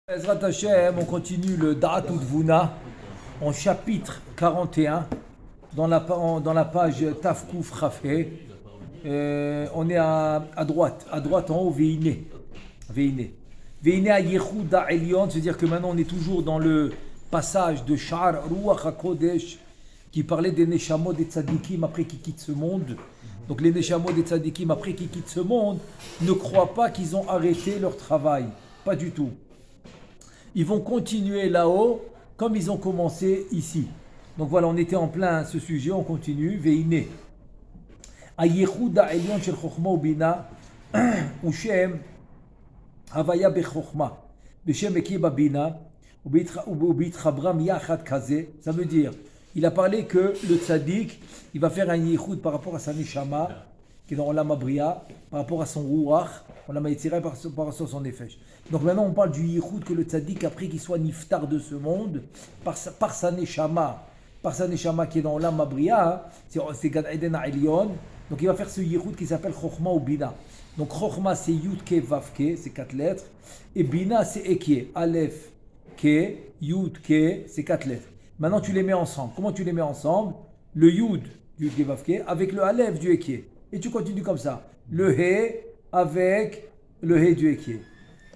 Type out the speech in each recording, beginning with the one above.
Ezrat Hashem, on continue le Da'at Udvuna en chapitre 41 dans la page Tafkouf Rafé. On est à droite en haut, Veine. Veine à Yehuda Elion, c'est-à-dire que maintenant on est toujours dans le passage de Sha'ar Ruach HaKodesh qui parlait des Neshamot des Tzadikim après qu'ils quittent ce monde. Donc les Neshamot des Tzadikim après qu'ils quittent ce monde ne croient pas qu'ils ont arrêté leur travail, pas du tout. Ils vont continuer là-haut comme ils ont commencé ici. Donc voilà, on était en plein ce sujet, on continue. Veine. Ayehuda Elion shel Chochma ubina Ushem Havaya bechokma Beshem Ekiba bina Ubitchabram Yachat Kaze. Ça veut dire, il a parlé que le tzaddik, il va faire un yichud par rapport à sa neshama, qui est dans Olam Abriya, par rapport à son ruach, Olam Yetzirah, par rapport à son nefesh. Donc maintenant on parle du yichud que le tzaddik a pris qu'il soit niftar de ce monde par sa neshama qui est dans Olam Abriya, c'est Gan Eden Ha'elyon. Donc il va faire ce yichud qui s'appelle Chochma ou Bina. Donc Chochma c'est Yud Ke Vav Ke, c'est 4 lettres, et Bina c'est Eke, Aleph Ke, Yud Ke, c'est 4 lettres. Maintenant tu les mets ensemble. Comment tu les mets ensembe? Le Yud du Ke Vav Ke avec le Aleph du Eke. Et tu continues comme ça. Le He avec le He du Eke.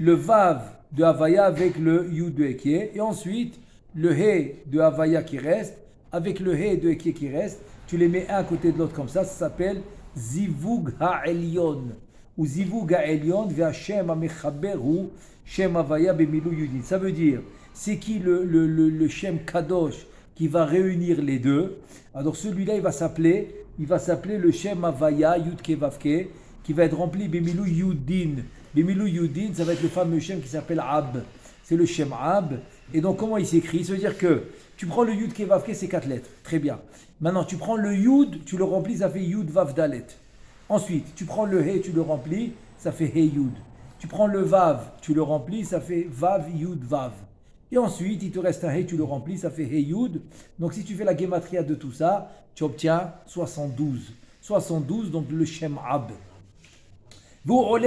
Le Vav de Havaya avec le Yud de Eke. Et ensuite, le He de Havaya qui reste avec le He de Eke qui reste. Tu les mets un à côté de l'autre comme ça. Ça s'appelle Zivug Ha'elyon. Ou Zivug Ha'elyon ve'Hashem ha'mechaber hu Shem Havaya b'milu Yudin. Ça veut dire, c'est qui le Shem Kadosh qui va réunir les deux? Alors celui-là, il va s'appeler le Shem Havaya Yud Ke Vav Ke, qui va être rempli b'milu Yudin. B'milu Yudin, ça va être le fameux Shem qui s'appelle Ab. C'est le Shem Ab. Et donc, comment il s'écrit? Ça veut dire que tu prends le Yud Ke Vav Ke, c'est 4 lettres. Très bien. Maintenant, tu prends le Yud, tu le remplis, ça fait Yud Vav Dalet. Ensuite, tu prends le He, tu le remplis, ça fait He Yud. Tu prends le Vav, tu le remplis, ça fait Vav Yud Vav. Et ensuite, il te reste un He, tu le remplis, ça fait He Yud. Donc, si tu fais la gematria de tout ça, tu obtiens 72. 72, donc le Shem Ab. Donc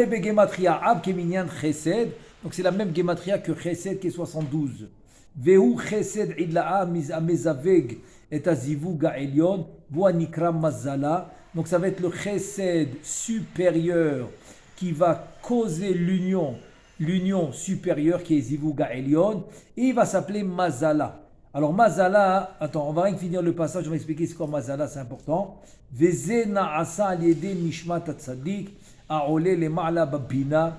c'est la même gematria que Chesed qui est 72. Vehu Chesed idla'a amezaveg et azivug ha'elyon nikra mazala. Donc ça va être le Chesed supérieur qui va causer l'union supérieure qui est zivug ha'elyon, et il va s'appeler mazala. Alors mazala, attends, on va rien finir le passage, on va expliquer c'est quoi mazala, c'est important. Veze na'asa al-yede nishmat hatzadik העולה למעלה בבינה,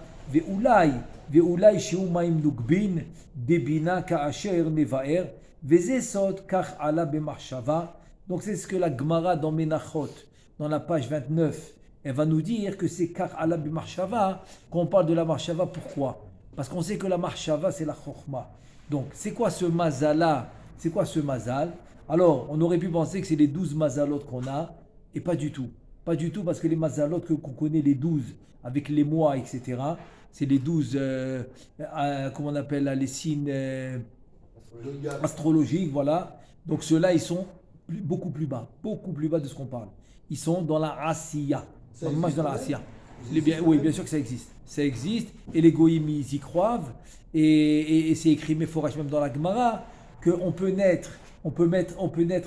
ואולי שהוא מים נוגבין בבינה כאשר נבאר, וזה סוד כך עלה במחשבה. Donc c'est ce que la Gemara dans Menachot, dans la page 29, elle va nous dire que c'est כך עלה במחשבה, qu'on parle de la marshava. Pourquoi? Parce qu'on sait que la marshava c'est la chokhma. Donc c'est quoi ce mazala? C'est quoi ce mazal? Alors on aurait pu penser que c'est les 12 mazalot qu'on a, et pas du tout. Pas du tout, parce que les mazalot qu'on connaît, les 12, avec les mois, etc., c'est les 12, comment on appelle là, les signes astrologiques, voilà. Donc ceux-là, ils sont beaucoup plus bas de ce qu'on parle. Ils sont dans la Asiya, dans la Asiya. Oui, bien sûr que ça existe. Ça existe, et les goïms, ils y croient, et c'est écrit méphorage même dans la Gemara, qu'on peut naître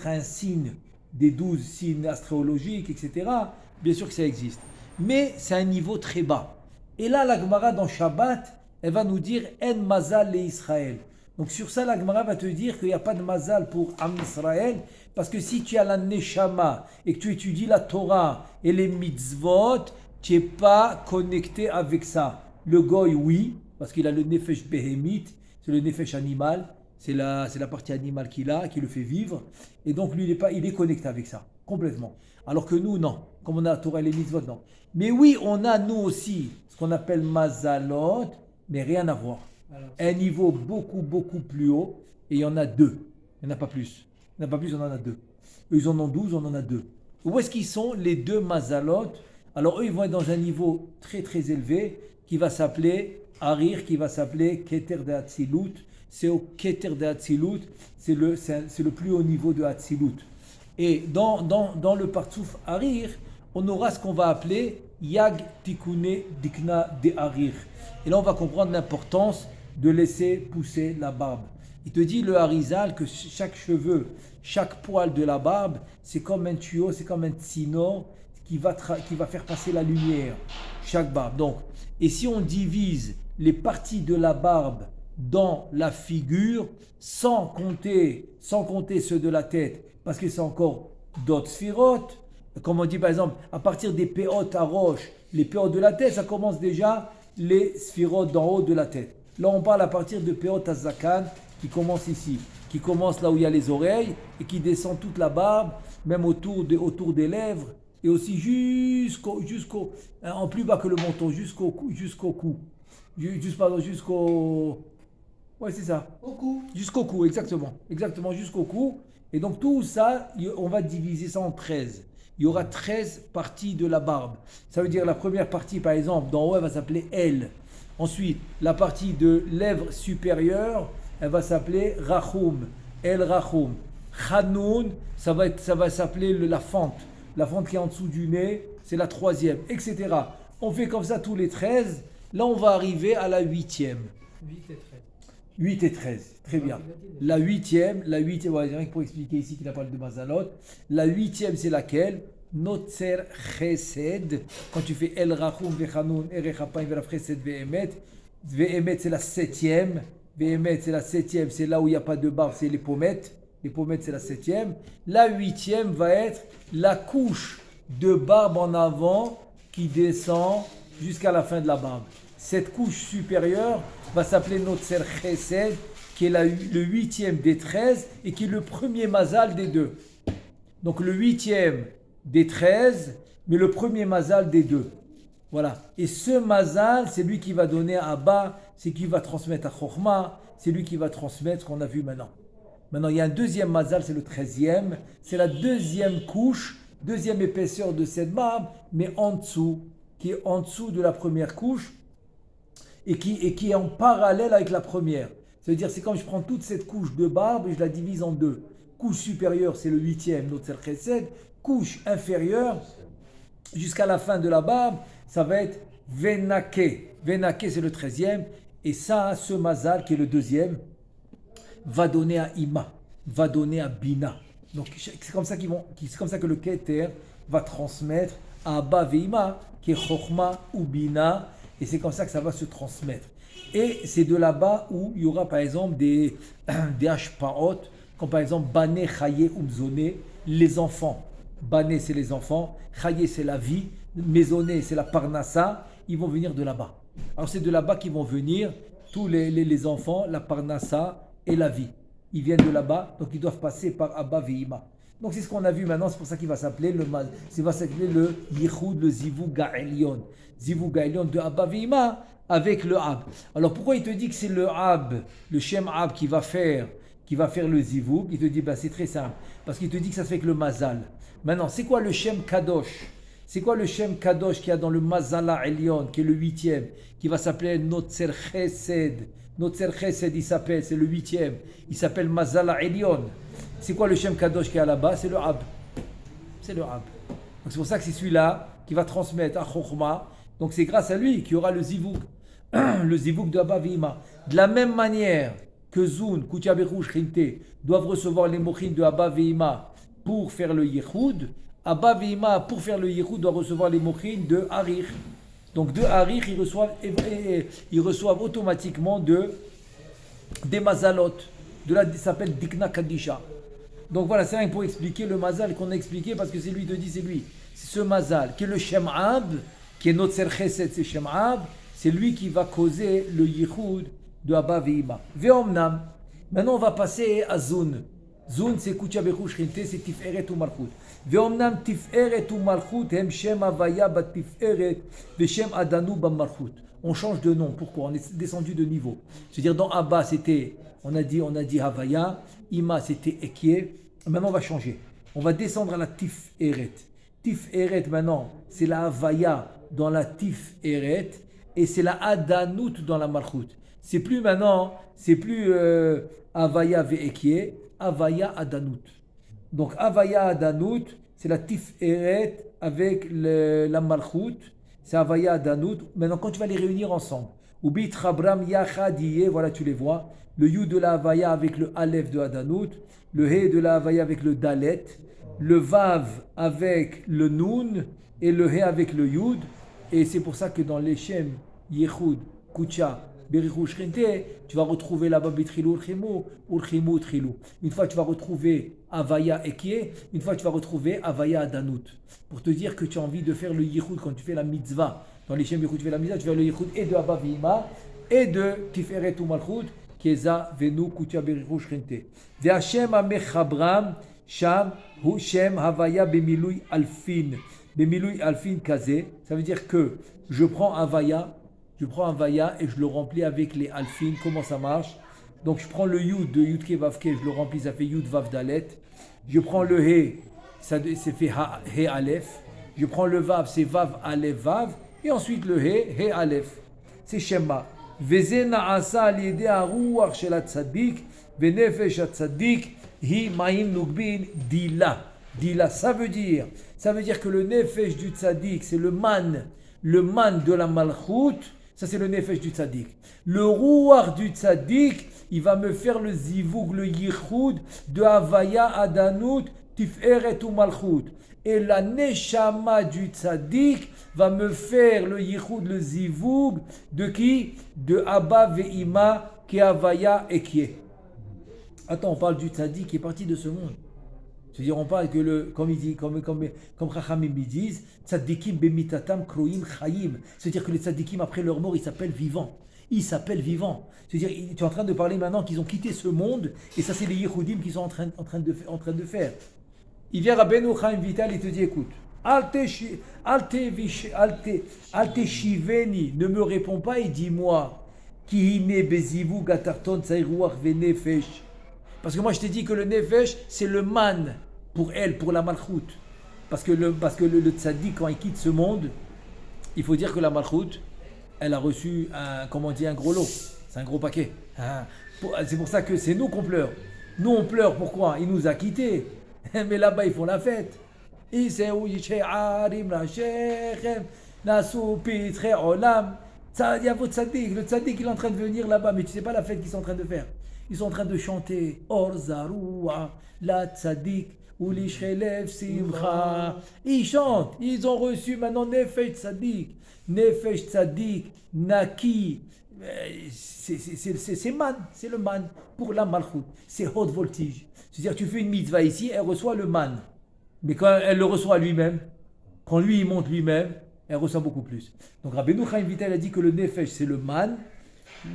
à un signe des 12 signes astrologiques, etc. Bien sûr que ça existe. Mais c'est un niveau très bas. Et là, la Gemara dans Shabbat, elle va nous dire « En mazal le Israël ». Donc sur ça, la Gemara va te dire qu'il n'y a pas de mazal pour Am Israël, parce que si tu as la Neshama et que tu étudies la Torah et les mitzvot, tu n'es pas connecté avec ça. Le goy, oui, parce qu'il a le nefesh behemite, c'est le nefesh animal. C'est la partie animale qu'il a, qui le fait vivre. Et donc, lui, il est connecté avec ça, complètement. Alors que nous, non. Comme on a la Torah et les mitzvot, non. Mais oui, on a, nous aussi, ce qu'on appelle mazalot, mais rien à voir. Un niveau beaucoup, beaucoup plus haut. Et il y en a 2. Il n'y en a pas plus. Il n'y en a pas plus, on en a 2. Eux, ils en ont 12, on en a 2. Où est-ce qu'ils sont, les 2 mazalot? Alors, eux, ils vont être dans un niveau très, très élevé, qui va s'appeler Harir, qui va s'appeler Keter de Hatzilut. C'est au Keter de Hatzilut, c'est le plus haut niveau de Hatzilut. Et dans le Partsouf Harir, on aura ce qu'on va appeler Yag Tikune Dikna de Harir. Et là, on va comprendre l'importance de laisser pousser la barbe. Il te dit le Harizal que chaque cheveu, chaque poil de la barbe, c'est comme un tuyau, c'est comme un tsino qui va faire passer la lumière, chaque barbe. Donc, et si on divise les parties de la barbe dans la figure, sans compter ceux de la tête, parce que c'est encore d'autres sphirotes, comme on dit par exemple, à partir des péotes à roche, les péotes de la tête, ça commence déjà les sphirotes d'en haut de la tête. Là, on parle à partir de péotes à zakan, qui commence ici, qui commence là où il y a les oreilles, et qui descend toute la barbe, même autour des lèvres, et aussi jusqu'au en plus bas que le menton, jusqu'au cou. Ouais, c'est ça. Au cou. Jusqu'au cou, exactement. Exactement, jusqu'au cou. Et donc tout ça, on va diviser ça en 13. Il y aura 13 parties de la barbe. Ça veut dire la première partie, par exemple, d'en haut, elle va s'appeler L. Ensuite, la partie de lèvres supérieures, elle va s'appeler Rachum. El Rachum. Chanoun, ça va s'appeler la fente. La fente qui est en dessous du nez, c'est la troisième, etc. On fait comme ça tous les 13. Là, on va arriver à la 8e. 8 et 13. 8 et 13, très bien. La huitième, ouais, rien que pour expliquer ici qu'il a parlé de Mazalot. La huitième, c'est laquelle? Notzer Chesed. Quand tu fais El Rachum Vechanoun, Erechapayim Verav Chesed Vehemet. Vehemet, c'est la septième. Vehemet, c'est la septième. C'est là où il n'y a pas de barbe, c'est les pommettes. Les pommettes, c'est la septième. La huitième va être la couche de barbe en avant qui descend jusqu'à la fin de la barbe. Cette couche supérieure va s'appeler Notzer Chesed, qui est le huitième des 13 et qui est le premier mazal des deux. Donc le huitième des 13, mais le premier mazal des deux. Voilà. Et ce mazal, c'est lui qui va donner à Abba, c'est qui va transmettre à Chokhma, c'est lui qui va transmettre ce qu'on a vu maintenant. Maintenant, il y a un deuxième mazal, c'est le 13e. C'est la deuxième couche, deuxième épaisseur de cette barbe, mais en dessous, qui est en dessous de la première couche. Et qui est en parallèle avec la première. Ça veut dire, c'est comme je prends toute cette couche de barbe et je la divise en deux. Couche supérieure, c'est le huitième, Notzer Chesed. Couche inférieure, jusqu'à la fin de la barbe, ça va être Venake. Venake, c'est le 13e. Et ça, ce mazal, qui est le deuxième, va donner à Ima, va donner à Bina. Donc, c'est comme ça que le Keter va transmettre à Abba Veima, qui est Chokhma ou Bina. Et c'est comme ça que ça va se transmettre. Et c'est de là-bas où il y aura par exemple des hashpaot, comme par exemple Bané, Chaye, Umzoné, les enfants. Bané, c'est les enfants, Chaye, c'est la vie, Maisonné, c'est la Parnassa, ils vont venir de là-bas. Alors c'est de là-bas qu'ils vont venir tous les enfants, la Parnassa et la vie. Ils viennent de là-bas, donc ils doivent passer par Abba Veima. Donc c'est ce qu'on a vu maintenant, c'est pour ça qu'il va s'appeler le Yichud, le Zivug Ga'elion. Zivug Ga'elion de Abba Veima avec le Ab. Alors pourquoi il te dit que c'est le Ab, le Shem Ab qui va faire le Zivug? Il te dit, c'est très simple, parce qu'il te dit que ça se fait avec le Mazal. Maintenant, c'est quoi le Shem Kadosh? C'est quoi le Shem Kadosh qu'il y a dans le Mazala Elion, qui est le 8e, qui va s'appeler Notzer Chesed? Notzer Chesed, c'est le 8e, il s'appelle Mazala Elion. C'est quoi le Shem Kadosh qui est là-bas? C'est le Ab. C'est le Ab. Donc c'est pour ça que c'est celui-là qui va transmettre à Chokhma. Donc c'est grâce à lui qu'il y aura le Zivug. Le Zivug de Abba Veima. De la même manière que Zun, Kutia Berouch, Chinte doivent recevoir les mochines de Abba Veima pour faire le Yichud, Abba Veima, pour faire le Yichud, doit recevoir les mochines de Harich. Donc de Harich, ils reçoivent automatiquement des Mazalot. De là, ça s'appelle Dikna Kadisha. Donc voilà, c'est rien pour expliquer le mazal qu'on a expliqué, parce que c'est lui qui dit, c'est lui. C'est ce mazal, qui est le Shem Ab, qui est notre Ser Chesed, c'est Shem Ab, c'est lui qui va causer le Yichud de Abba Veima. Ve'omnam. Maintenant, on va passer à Zun. Zun, c'est Kutia Bechush Chinte, c'est Tiferet ou Malchut. Ve'omnam Tiferet ou Malchut, hem Shem Avaya bat Tiferet, ve'Shem Adanu ba Malchut. On change de nom. Pourquoi? On est descendu de niveau. C'est-à-dire, dans Abba, c'était, on a dit Havaya. Ima, c'était Ekie. Maintenant, on va changer. On va descendre à la Tiferet. Tiferet, maintenant, c'est la Havaya dans la Tiferet et c'est la Adanout dans la Malchut. C'est plus maintenant, c'est plus Havaya Ve'ekie, Havaya Adanout. Donc, Havaya Adanout, c'est la Tiferet avec la Malchut. C'est Havaya Adanout. Maintenant, quand tu vas les réunir ensemble, Ou Bitchabram Yachad Yeh, voilà, tu les vois. Le Yud de la Havaya avec le Aleph de Adanout, le He de la Havaya avec le Dalet, le Vav avec le Nun et le He avec le Yud. Et c'est pour ça que dans les Shem, Yechud, Kucha, Berichou, Shrinte, tu vas retrouver là-bas Bitrilou, Urchimu, Trilou. Une fois, tu vas retrouver Havaya Ekie, une fois, tu vas retrouver Havaya Adanout. Pour te dire que tu as envie de faire le Yechud quand tu fais la mitzvah. Dans les Shem Yechud, tu fais la mitzvah, tu fais le Yechud et de Abba Vihima et de Tiferet ou Malchut, Keza, Venu, Kucha, Berichou, Shrinte. Ve Hashem Amechabram, Sham, Hu Shem, Havaya, Bemiloui, Alfin. Bemiloui, Alfin, Kazé. Ça veut dire que je prends Havaya et je le remplis avec les Alfin. Comment ça marche? Donc je prends le Yud de Yudke Vavke, je le remplis, ça fait Yud Vav Dalet. Je prends le He, ça c'est fait He Aleph. Je prends le Vav, c'est Vav Aleph Vav. Et ensuite le He Aleph. C'est Shema. Veze na'asa al yedei haruach shel hatzadik venefesh hatzadik hi ma'im nugbin dila. Dila, ça veut dire que le nefesh du tzaddik, c'est le man de la malchut, ça c'est le nefesh du tzaddik. Le ruach du tzaddik, il va me faire le zivoug, le yichud de Havaya Adanout, Tiferet ou Malchut. Et la neshama du tzaddik va me faire le yichud, le zivoug de qui? De Abba Ve'ima, qui Havaya et qui est. Attends, on parle du tzaddik qui est parti de ce monde. C'est-à-dire, on parle que comme Chachamim disent, tzaddikim bemitatam kroim chayim. C'est-à-dire que les tzaddikim, après leur mort, ils s'appellent vivants. C'est-à-dire, tu es en train de parler maintenant qu'ils ont quitté ce monde, et ça, c'est les Yehudim qui sont en train de faire. Il vient Rabbeinu Chaim Vital, il te dit, écoute, Alte shiveni, ne me réponds pas et dis-moi, ki hine bezivu gatarton tsairuach venefesh. Parce que moi, je t'ai dit que le nefesh, c'est le man pour elle, pour la malchut. Parce que le tzaddik, quand il quitte ce monde, il faut dire que la malchut, elle a reçu un gros lot. C'est un gros paquet. C'est pour ça que c'est nous qu'on pleure. Nous, on pleure, pourquoi? Il nous a quittés. Mais là-bas, ils font la fête. Il y a votre tzaddik. Le tzaddik, il est en train de venir là-bas, mais tu ne sais pas la fête qu'ils sont en train de faire. Ils sont en train de chanter Or Zaroua, la tzaddik, ou l'ishchelev simcha. Ils chantent, ils ont reçu maintenant Nefesh tzaddik, Naki. C'est man, c'est le man pour la malchut. C'est haute voltige. C'est-à-dire, tu fais une mitzvah ici, elle reçoit le man. Mais quand elle le reçoit lui-même, quand lui il monte lui-même, elle reçoit beaucoup plus. Donc Rabbeinu Chaim Vital a dit que le nefesh c'est le man,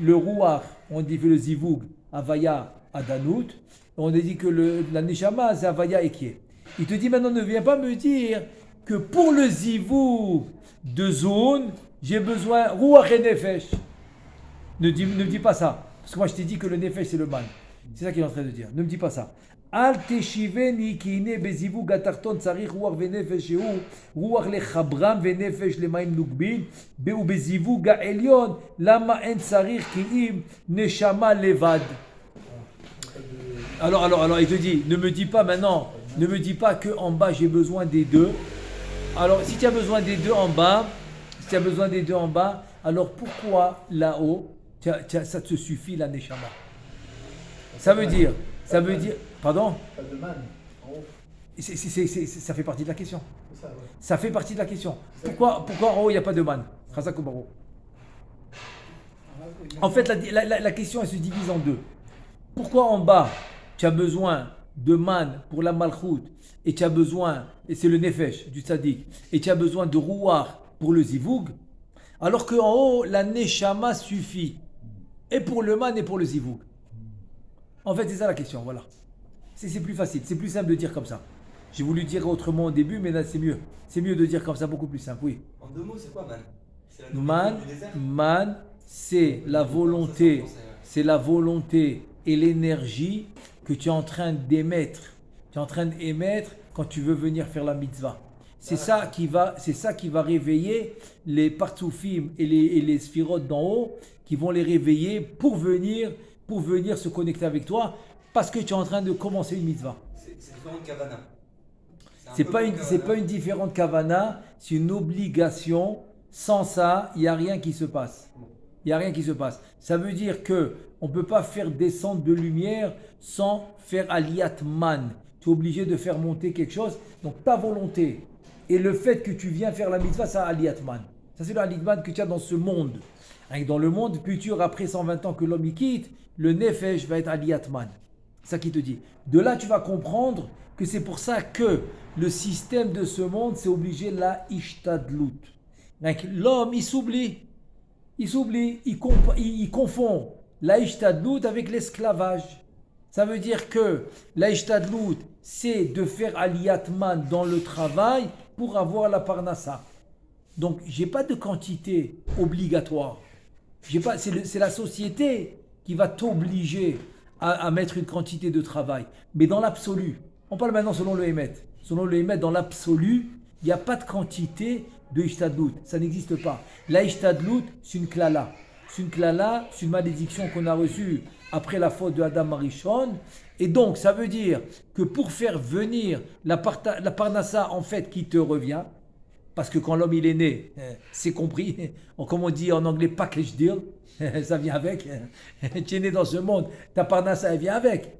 le ruach, on dit que le zivoug, Havaya Adanout, on a dit que la neshama c'est Havaya Ekie. Il te dit maintenant, ne viens pas me dire que pour le zivoug de zone, j'ai besoin ruach et nefesh. Ne dis pas ça, parce que moi je t'ai dit que le nefesh c'est le man. C'est ça qu'il est en train de dire. Ne me dis pas ça. Al teshiveni ki ine bezivug atarton tsarich ruach venefesh shehu ruach lechabram venefesh lemaim nugbin beu bezivug ha'elyon lama en tsarich ki im neshama levad. Alors il te dit, ne me dis pas maintenant, ne me dis pas que en bas j'ai besoin des deux. Alors si tu as besoin des deux en bas, alors pourquoi là-haut ça te suffit la neshama? Ça veut dire, pardon? Pas de man, en haut. Ça fait partie de la question. C'est ça, ouais. Ça fait partie de la question. Pourquoi en haut il n'y a pas de man? En fait, la question elle se divise en deux. Pourquoi en bas tu as besoin de man pour la malchut et tu as besoin, et c'est le nefesh du tzaddik, et tu as besoin de ruach pour le zivoug, alors qu'en haut la neshama suffit et pour le man et pour le zivoug? En fait, c'est ça la question, voilà. C'est plus facile, c'est plus simple de dire comme ça. J'ai voulu dire autrement au début, mais là c'est mieux. C'est mieux de dire comme ça, beaucoup plus simple, oui. En deux mots, c'est quoi man? C'est la Man, nourriture du désert. man, c'est la volonté, et l'énergie que tu es en train d'émettre. Tu es en train d'émettre quand tu veux venir faire la mitzvah. C'est ça qui va réveiller les partsoufim et les sphirotes d'en haut, qui vont les réveiller pour venir se connecter avec toi, parce que tu es en train de commencer une mitzvah. C'est différent de Kavana. C'est pas une différente kavana, c'est une obligation. Sans ça, il n'y a rien qui se passe. Il n'y a rien qui se passe. Ça veut dire que on ne peut pas faire descendre de lumière sans faire aliyat man. Tu es obligé de faire monter quelque chose. Donc ta volonté et le fait que tu viens faire la mitzvah, c'est aliyat man. Ça c'est le aliyat man que tu as dans ce monde. Et dans le monde futur, après 120 ans que l'homme y quitte, le nefesh va être aliyat man. C'est ça qui te dit. De là, tu vas comprendre que c'est pour ça que le système de ce monde, c'est obligé la ishtadlut. Donc, l'homme, il s'oublie. Il confond la ishtadlut avec l'esclavage. Ça veut dire que la ishtadlut, c'est de faire aliyat man dans le travail pour avoir la parnassa. Donc, j'ai pas de quantité obligatoire. C'est la société qui va t'obliger à mettre une quantité de travail. Mais dans l'absolu, on parle maintenant selon le Hémet. Selon le Hémet, dans l'absolu, il n'y a pas de quantité de ishtadlut. Ça n'existe pas. La ishtadlut, c'est une klala. C'est une klala, c'est une malédiction qu'on a reçue après la faute de Adam Arishon. Et donc, ça veut dire que pour faire venir la parnassa, en fait, qui te revient, parce que quand l'homme il est né, c'est compris, comme on dit en anglais, package deal, ça vient avec. Tu es né dans ce monde, ta parnassa elle vient avec.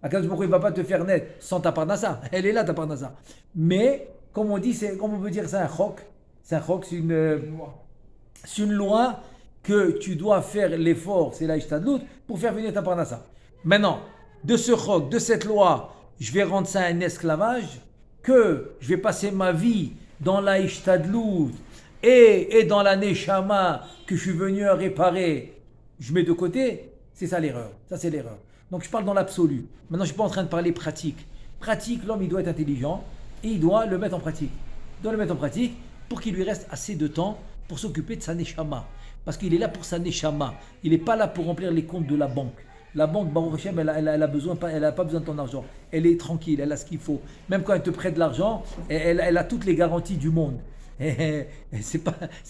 Akadosh Baruch Hu, il ne va pas te faire naître sans ta parnassa, elle est là ta parnassa. Mais, comme on dit, comme on peut dire, c'est un chok. C'est un chok, c'est une loi que tu dois faire l'effort, c'est la ishtadlut, pour faire venir ta parnassa. Maintenant, de ce chok, de cette loi, je vais rendre ça un esclavage, que je vais passer ma vie dans la ishtadlut et dans la neshama que je suis venu à réparer, je mets de côté, c'est ça l'erreur. Ça c'est l'erreur. Donc je parle dans l'absolu. Maintenant je ne suis pas en train de parler pratique. Pratique, l'homme il doit être intelligent et il doit le mettre en pratique. Il doit le mettre en pratique pour qu'il lui reste assez de temps pour s'occuper de sa neshama. Parce qu'il est là pour sa neshama. Il n'est pas là pour remplir les comptes de la banque. La banque, Baruch Hashem, elle a pas besoin de ton argent. Elle est tranquille, elle a ce qu'il faut. Même quand elle te prête de l'argent, elle a toutes les garanties du monde. C'est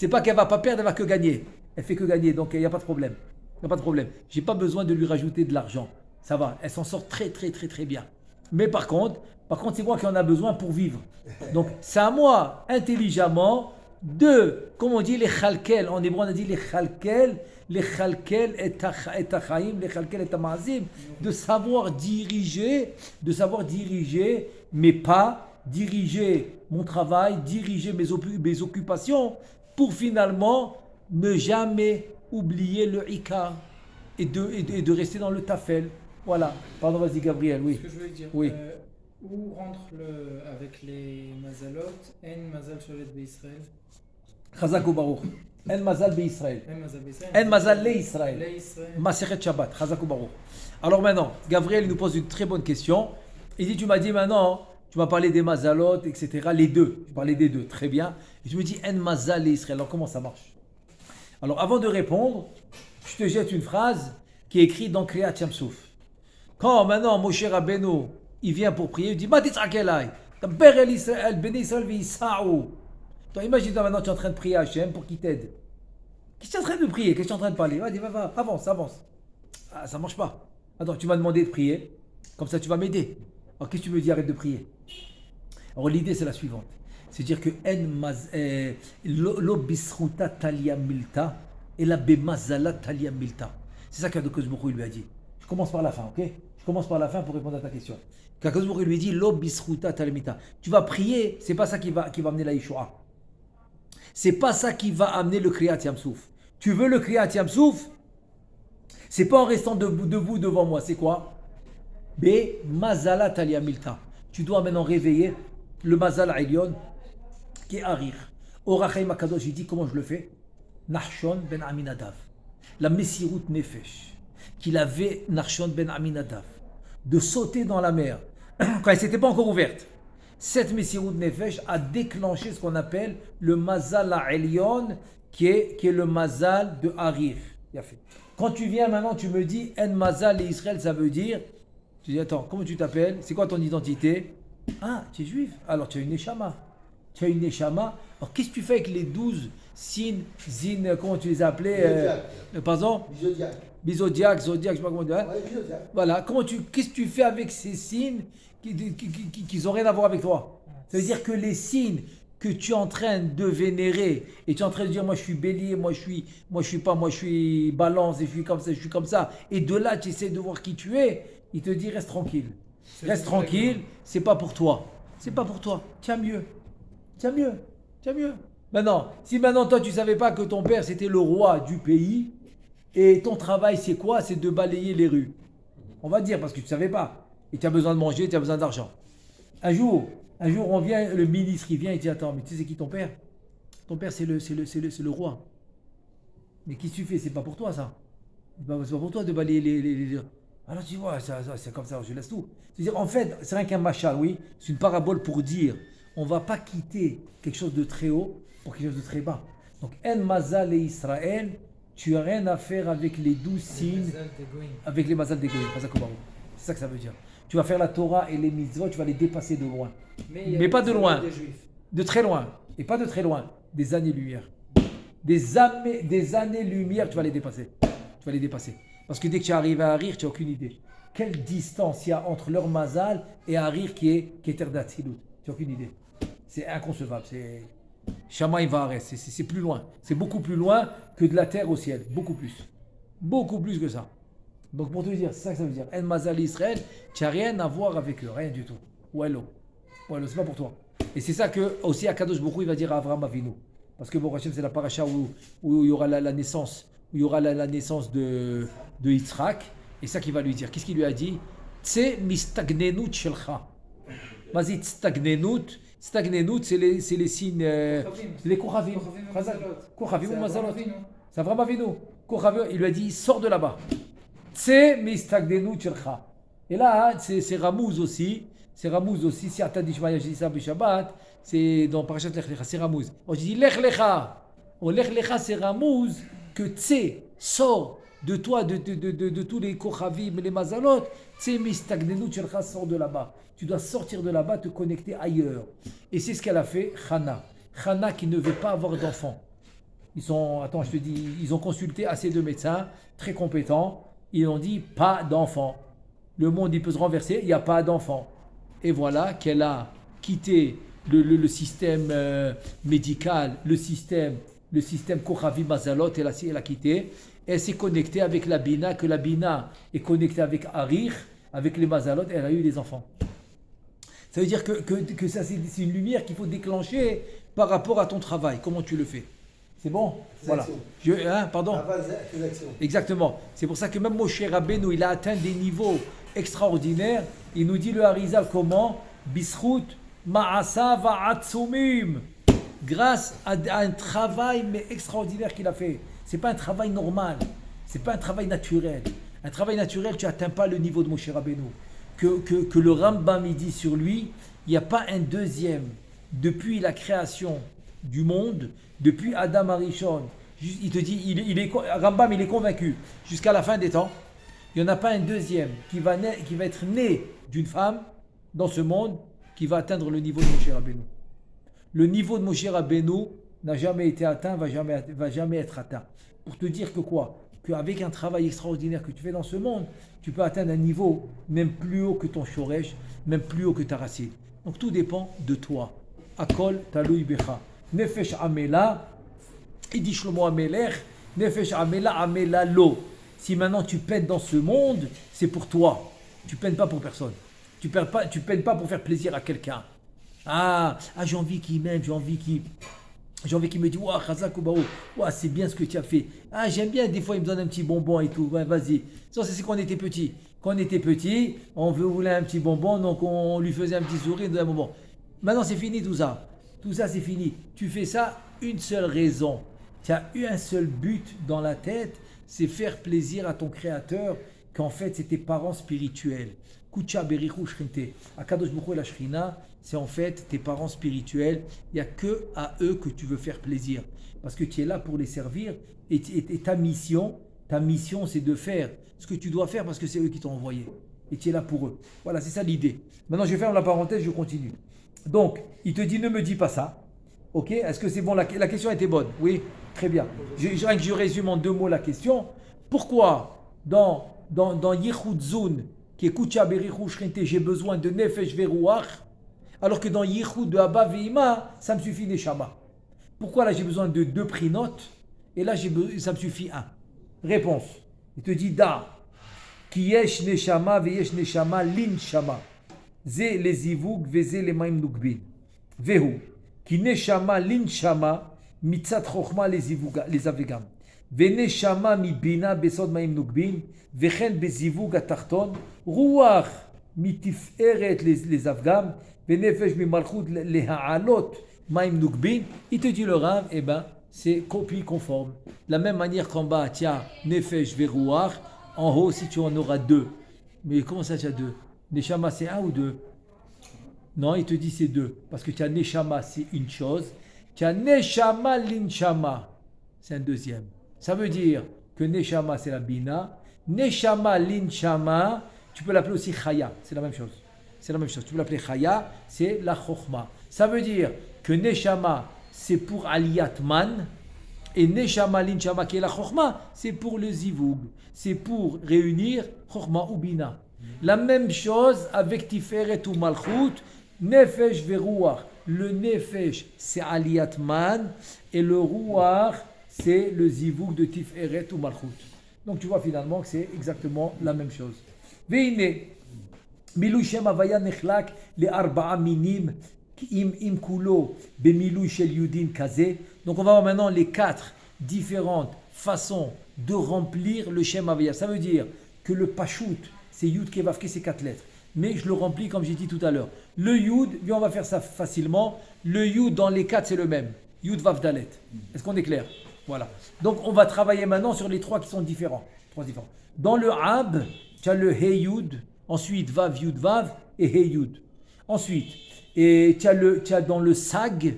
pas qu'elle va pas perdre, elle va que gagner. Elle fait que gagner, donc il n'y a pas de problème. Il n'y a pas de problème. J'ai pas besoin de lui rajouter de l'argent. Ça va, elle s'en sort très bien. Mais par contre, c'est moi qui en a besoin pour vivre. Donc c'est à moi, intelligemment, comme on dit les chalkel, en hébreu on a dit les chalkel et tachaim, les chalkel et tamazim, de savoir diriger, mais pas diriger mon travail, diriger mes occupations, pour finalement ne jamais oublier le ikar et de rester dans le tafel. Voilà. Pardon, vas-y Gabriel, oui. Ce que je voulais dire. Oui. Où rentre avec les mazalot, en mazal sholet be'Israël? Chazak Baruch. En mazal be'Israël. En mazal be'Israël. En mazal le'Israël. Masechet Shabbat. Chazak Baruch. Alors maintenant, Gabriel il nous pose une très bonne question. Il dit, tu m'as dit maintenant, tu m'as parlé des mazalot, etc. Les deux. Tu parlais des deux, très bien. Et je me dis, en mazal le'Israël. Alors comment ça marche? Alors avant de répondre, je te jette une phrase qui est écrite dans Kriyat Yam-Souf. Quand maintenant Moshe Rabbeinu il vient pour prier, il dit toi imagine-toi maintenant tu es en train de prier à Hachem pour qu'il t'aide. Qu'est-ce que tu es en train de prier? Qu'est-ce que tu es en train de parler? Vas-y, va, avance. Ah, ça marche pas. Attends, tu m'as demandé de prier, comme ça tu vas m'aider. Alors qu'est-ce que tu me dis? Arrête de prier. Alors l'idée c'est la suivante. C'est-à-dire que lo bisruta talia milta et la bemazala talia milta. C'est ça qu'Akadosh Baruch Hu lui a dit. Je commence par la fin, ok? Je commence par la fin pour répondre à ta question. Qu'Akadosh Baruch Hu lui dit lo bisruta talia milta. Tu vas prier, c'est pas ça qui va amener la Yeshua. C'est pas ça qui va amener le Kriyat Yam-Souf. Tu veux le Kriyat Yam-Souf? C'est pas en restant debout devant moi, c'est quoi? Mazala talia milta. Tu dois maintenant réveiller le Mazal Elyon qui est Arir. Orachaim Akadosh, il dit comment je le fais? Nachshon ben Aminadav. La Messirut Nefesh qu'il avait Nachshon ben Aminadav de sauter dans la mer quand elle s'était pas encore ouverte. Cette Messirut Nefesh a déclenché ce qu'on appelle le Mazal Elyon qui est le Mazal de Arir. Quand tu viens maintenant, tu me dis En Mazal et Israël, ça veut dire. Tu dis attends, comment tu t'appelles? C'est quoi ton identité? Ah, tu es juif. Alors tu as une Neshama. Alors qu'est-ce que tu fais avec les 12 signes, zin, comment tu les as appelés? Pardon? Bisodiaque, zodiaque, je sais pas comment dire. Ouais, voilà, qu'est-ce que tu fais avec ces signes qui n'ont rien à voir avec toi? Ça veut dire que les signes que tu es en train de vénérer et tu es en train de dire moi je suis bélier, moi je suis balance et je suis comme ça et de là tu essaies de voir qui tu es, il te dit reste tranquille. Reste tranquille, c'est pas pour toi. C'est pas pour toi. Tiens mieux. Maintenant, si maintenant toi tu savais pas que ton père c'était le roi du pays et ton travail c'est quoi? C'est de balayer les rues. On va dire parce que tu savais pas. Et tu as besoin de manger, tu as besoin d'argent. Un jour, on vient, le ministre il vient et dit attends, mais tu sais c'est qui ton père? Ton père c'est le roi. Mais qu'est-ce que tu fais? C'est pas pour toi ça. C'est pas pour toi de balayer les... Alors tu vois, c'est comme ça, je laisse tout. C'est-à-dire, en fait, c'est rien qu'un machal, oui. C'est une parabole pour dire, on ne va pas quitter quelque chose de très haut pour quelque chose de très bas. Donc, En Mazal et Israël, tu n'as rien à faire avec les 12 signes, avec les Mazal des Goïm. C'est ça que ça veut dire. Tu vas faire la Torah et les mitzvot, tu vas les dépasser de loin. Mais pas de loin, de très loin. Et pas de très loin, des années-lumière. Des années-lumière, tu vas les dépasser. Parce que dès que tu arrives à Harir, tu n'as aucune idée. Quelle distance il y a entre leur mazal et Harir qui est Keter d'Atzilut. Tu n'as aucune idée. C'est inconcevable. C'est Shamaï Vahares. C'est plus loin. C'est beaucoup plus loin que de la terre au ciel. Beaucoup plus. Beaucoup plus que ça. Donc pour te dire, c'est ça que ça veut dire. En mazal Israël, tu n'as rien à voir avec eux. Rien du tout. Wallo, c'est pas pour toi. Et c'est ça que aussi Akadosh Baruch Hu, il va dire à Avraham Avinu. Parce que Baruch Hashem, c'est la paracha où il y aura la naissance. Où il y aura la naissance de Yitzhak, et ça qu'il va lui dire. Qu'est-ce qu'il lui a dit? Tse mistagnenut shelcha. Vas-y, stagnenut, c'est les signes, les Kochavim. Kochavim ou Mazalot. C'est vraiment Avinu. Kochavim, il lui a dit, sors de là-bas. Tse mistagnenut shelcha. Et là, c'est Ramouz aussi. Si Ata Dishmaya, je dis ça, Shabbat, c'est dans Parashat Lech Lecha, c'est Ramouz. Moi, je dis Lech Lecha. Lech Lecha, c'est Ramouz. Que Tse sort de toi, de tous les Kochavim, les Mazalot, Tse mistagnenu, tu sors de là-bas. Tu dois sortir de là-bas, te connecter ailleurs. Et c'est ce qu'elle a fait, Chana qui ne veut pas avoir d'enfant. Ils ont consulté assez de médecins très compétents. Ils ont dit pas d'enfant. Le monde il peut se renverser, il n'y a pas d'enfant. Et voilà qu'elle a quitté le système médical, le système Kochavim Mazalot, elle a quitté. Elle s'est connectée avec la Bina, que la Bina est connectée avec Harir, avec les Mazalot, elle a eu des enfants. Ça veut dire que ça, c'est une lumière qu'il faut déclencher par rapport à ton travail. Comment tu le fais? C'est bon? Voilà. Pardon? Exactement. C'est pour ça que même Moshe Rabbeinu, il a atteint des niveaux extraordinaires. Il nous dit le Harizal comment? Bisrout ma'asa va'atsumim. Grâce à un travail mais extraordinaire qu'il a fait. C'est pas un travail normal, c'est pas un travail naturel. Un travail naturel, tu n'atteins pas le niveau de Moshe Rabbeinu. Que le Rambam il dit sur lui, il n'y a pas un deuxième depuis la création du monde, depuis Adam Arishon. Il te dit, Rambam il est convaincu jusqu'à la fin des temps, il n'y en a pas un deuxième qui va être né d'une femme dans ce monde qui va atteindre le niveau de Moshe Rabbeinu. Le niveau de Moshe Rabbeinu n'a jamais été atteint, va jamais être atteint. Pour te dire que quoi? Qu'avec un travail extraordinaire que tu fais dans ce monde, tu peux atteindre un niveau même plus haut que ton shoresh, même plus haut que ta racine. Donc tout dépend de toi. Akol talui becha. Nefesh amela, il dit Shlomo Amelech, Nefesh amela amela lo. Si maintenant tu peines dans ce monde, c'est pour toi. Tu peines pas pour personne. Tu peines pas pour faire plaisir à quelqu'un. J'ai envie qu'il m'aime, j'ai envie qu'il me dise ouah, Chazak ou Baou, ouah, c'est bien ce que tu as fait. J'aime bien, des fois il me donne un petit bonbon et tout. Vas-y. Ça, c'est quand on était petit. Quand on était petit, on voulait un petit bonbon, donc on lui faisait un petit sourire, un bonbon. Maintenant, c'est fini tout ça. Tout ça, c'est fini. Tu fais ça, une seule raison. Tu as eu un seul but dans la tête, c'est faire plaisir à ton Créateur, qu'en fait, c'est tes parents spirituels. Kucha berichu shrinte. Akadosh Baruch Hu et la Shrina, c'est en fait tes parents spirituels. Il n'y a que à eux que tu veux faire plaisir. Parce que tu es là pour les servir. Et ta mission, c'est de faire ce que tu dois faire parce que c'est eux qui t'ont envoyé. Et tu es là pour eux. Voilà, c'est ça l'idée. Maintenant, je ferme la parenthèse, je continue. Donc, il te dit, ne me dis pas ça. Ok? Est-ce que c'est bon? La question était bonne. Oui? Très bien. Je résume en 2 mots la question. Pourquoi dans Yichud Zun, qui est Kucha Berichu Shrinte, j'ai besoin de Nefesh Veruach, Alors que dans Yichud de Abba Ve'ima, ça me suffit Neshama. Pourquoi là j'ai besoin de 2 prinotes et là ça me suffit 1? Réponse. Il te dit Da. Ki yesh Neshama ve'yesh Neshama lin Shama. Ze les zivug veze les maim nukbin. Vehu. Ki Neshama lin Shama mitzat chokhma les avegam. Veneshama mi bina besod maim nukbin. Vechen bezivug atachton. Ruach mitiferet les avgam. Venefesh mi malchut les ha'alot maim nukbin. Il te dit le Rav, eh ben, c'est copie conforme. De la même manière qu'en bas, tu as nefesh veruach. En haut, si tu en auras 2. Mais comment ça, tu as 2? Neshama, c'est 1 ou 2? Non, il te dit c'est 2. Parce que tu as Neshama, c'est une chose. Tu as Neshama Linshama, c'est un deuxième. Ça veut dire que Neshama, c'est la Bina. Neshama Linshama, tu peux l'appeler aussi Chaya. C'est la même chose. C'est la même chose. Tu peux l'appeler Chaya, c'est la Chokhma. Ça veut dire que Neshama, c'est pour Aliyat Man. Et Neshama Linshama, qui est la Chokhma, c'est pour le Zivug. C'est pour réunir Chokhma ou Bina. La même chose avec Tiferet ou Malchut, Nefesh veruach. Le Nefesh, c'est Aliyat Man, et le Ruach, c'est le Zivug de Tiferet ou Malchut. Donc tu vois finalement que c'est exactement la même chose. Veine, Milou Shem Havaya Nechlak, les Arba'a Minim, Im Kulo, Bemilou Shel Yudin Kaze. Donc on va voir maintenant les 4 différentes façons de remplir le Shem Havaya. Ça veut dire que le Pashut, c'est Yud Kevavke, c'est 4 lettres. Mais je le remplis comme j'ai dit tout à l'heure. Le Yud, on va faire ça facilement. Le Yud dans les 4, c'est le même. Yud Vav Dalet. Est-ce qu'on est clair? Voilà. Donc on va travailler maintenant sur les 3 qui sont différents. 3 différents. Dans le Ab, tu as le He Yud, ensuite Vav Yud Vav et He Yud. Ensuite, et tu as dans le Sag,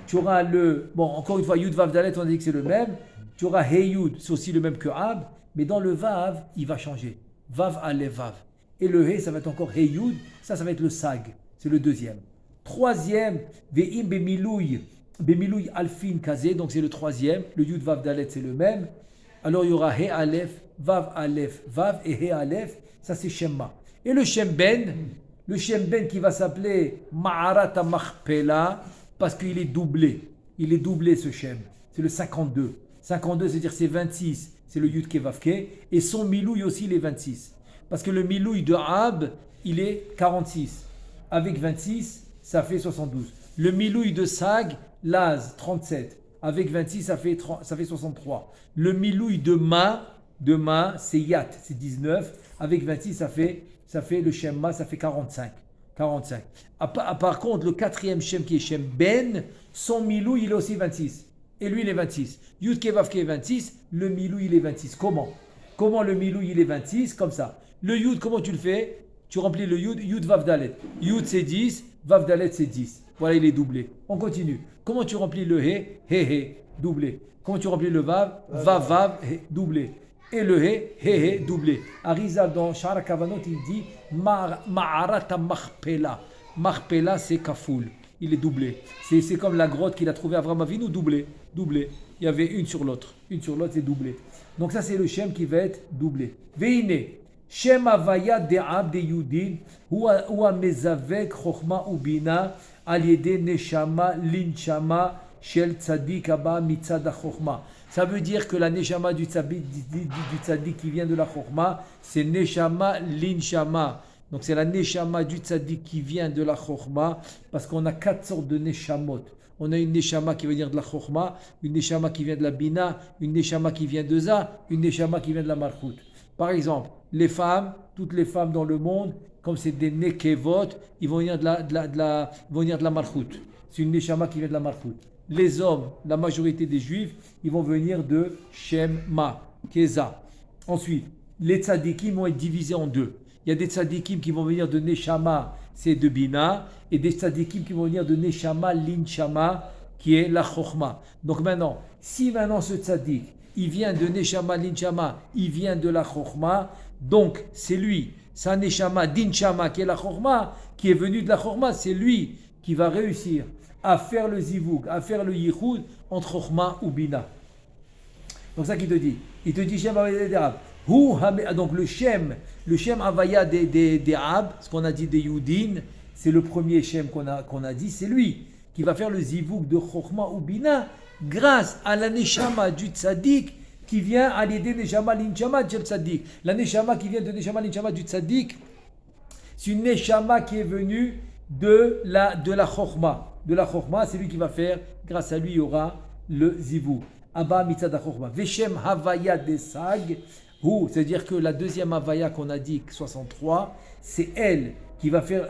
tu auras le, bon encore une fois Yud Vav Dalet, on a dit que c'est le même. Tu auras He Yud, c'est aussi le même que Ab, mais dans le Vav, il va changer. Vav Alev Vav. Et le He, ça va être encore He Yud, ça va être le Sag, c'est le deuxième. Troisième, Ve'im Bemilouy Alfin Kazé, donc c'est le troisième. Le Yud Vav Dalet, c'est le même. Alors il y aura He Aleph, Vav et He Aleph, ça c'est Shemma. Et le Shemben qui va s'appeler Ma'arat Machpela, parce qu'il est doublé. Il est doublé ce Shem. C'est le 52. 52, c'est-à-dire c'est 26, c'est le Yud Kevavke. Et son Milouy aussi, il est 26. Parce que le Milouy de Ab, il est 46. Avec 26, ça fait 72. Le Milouy de Sag, Laz, 37. Avec 26, ça fait 63. Le Milouy de Ma, c'est Yat, c'est 19. Avec 26, ça fait le Shemma, ça fait 45. Par contre, le 4e Shem qui est Shem Ben, son Milou, il est aussi 26. Et lui, il est 26. Yud Kevavke est 26, le Milou, il est 26. Comment le Milou, il est 26? Comme ça. Le Yud, comment tu le fais? Tu remplis le Yud Vav Dalet. Yud, c'est 10, Vav Dalet, c'est 10. Voilà, il est doublé. On continue. Comment tu remplis le He, doublé. Comment tu remplis le Vav? Vav, He, doublé. Et le He, doublé. Arizal dans Shara Kavanot, il dit Ma'arata Machpela. Machpela, c'est Kafoul. Il est doublé. C'est comme la grotte qu'il a trouvée à Avraham Avinu, doublé. Il y avait une sur l'autre, c'est doublé. Donc ça, c'est le Shem qui va être doublé. Veine, Shem Havaya de'ab de Yudin, ou a mezavek chokhma ou bina, al yede neshama linchama shel tzadik abba mitzad chokhma. Ça veut dire que la neshama du tzadik qui vient de la chokhma, c'est neshama linchama. Donc c'est la neshama du tzadik qui vient de la chokhma, parce qu'on a 4 sortes de neshamot. On a une neshama qui veut dire de la chokhma, une neshama qui vient de la bina, une neshama qui vient de za, une neshama qui vient de la malchut. Par exemple, les femmes, toutes les femmes dans le monde, comme c'est des nekevot, ils vont venir de la malchut. C'est une neshama qui vient de la malchut. Les hommes, la majorité des juifs, ils vont venir de Shema, Keza. Ensuite, les tzadikim vont être divisés en 2. Il y a des tzadikim qui vont venir de Neshama, c'est de Bina, et des tzadikim qui vont venir de Neshama, Linshama, qui est la Chokhma. Donc maintenant, si maintenant ce tzadik, il vient de Neshama, Linshama, il vient de la Chokhma, donc c'est lui, sa Neshama, Dinshama, qui est la Chokhma, qui est venu de la Chokhma, c'est lui qui va réussir à faire le zivug, à faire le yichud entre Chokhma ou Bina. Donc ça qu'il te dit. Il te dit Shem Havaya des Ab. Donc le Shem Havaya des Ab, ce qu'on a dit des Yudin, c'est le premier Shem qu'on a dit, c'est lui qui va faire le Zivouk de Chokhmah ou Bina grâce à la Neshama du Tzadik qui vient à l'aider Neshama l'Inchama du Tzadik. La Neshama qui vient de Neshama l'Inchama du Tzadik, c'est une Neshama qui est venue de la Chokhmah. De la Chokhmah, c'est lui qui va faire, grâce à lui, il y aura le Zivouk. Abba Mitzad HaChokhmah. Veshem Havaya Desag, c'est-à-dire que la deuxième Havaya qu'on a dit, 63, c'est elle qui va faire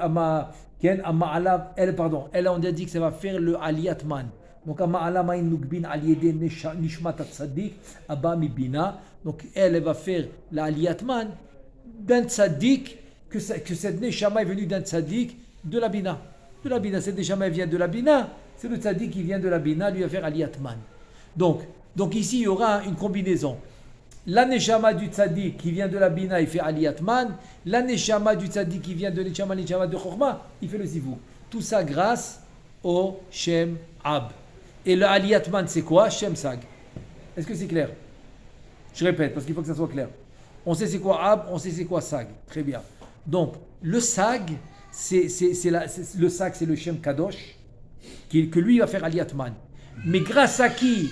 elle, on a dit que ça va faire le Aliyatman. Donc, donc elle va faire la Aliyatman d'un tzaddik, que cette Neshama est venue d'un tzaddik de la Bina. De la Bina, cette Neshama vient de la Bina, c'est le tzaddik qui vient de la Bina, lui va faire Aliyatman. Donc ici, il y aura une combinaison. La Neshama du tzaddik qui vient de la Bina, il fait Aliyatman. La Neshama du tzaddik qui vient de Neshama de Chokhmah, il fait le Zivou. Tout ça grâce au Shem Ab. Et le Aliyatman, c'est quoi? Shem Sag. Est-ce que c'est clair? Je répète, parce qu'il faut que ça soit clair. On sait c'est quoi Ab, on sait c'est quoi Sag. Très bien. Donc, le Sag, le Sag, c'est le Shem Kadosh, que lui, il va faire Aliyatman. Mais grâce à qui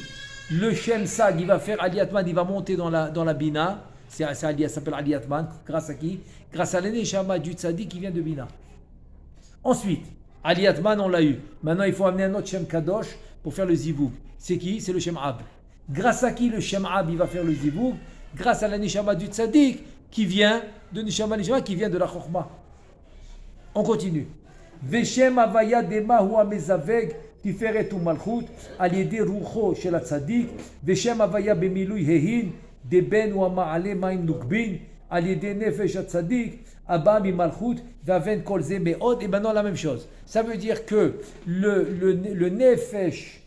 le Shem Sag, il va faire Aliyatman, il va monter dans la Bina. Ça s'appelle Aliyatman. Grâce à qui? Grâce à l'Neshama du Tzadi qui vient de Bina. Ensuite, Aliyatman, on l'a eu. Maintenant, il faut amener un autre Shem Kadosh pour faire le Zivouk. C'est qui? C'est le Shem Ab. Grâce à qui le Shem Ab, il va faire le Zivouk? Grâce à la Neshama du Tzadik qui vient de Neshama qui vient de la Chokhmah. On continue. Veshem Avaya Dema Hu Amezaveg Tiferet Umalchut Al Yedi Rucho Shel Atzadik Veshem Avaya Bemilui Hehin Deben Hu Ama'ale Maim Nukbin Al Yedi Nefesh Atzadik Abba Mi Malchut Vaven Kol Ze Me'od. Et maintenant la même chose. Ça veut dire que le Nefesh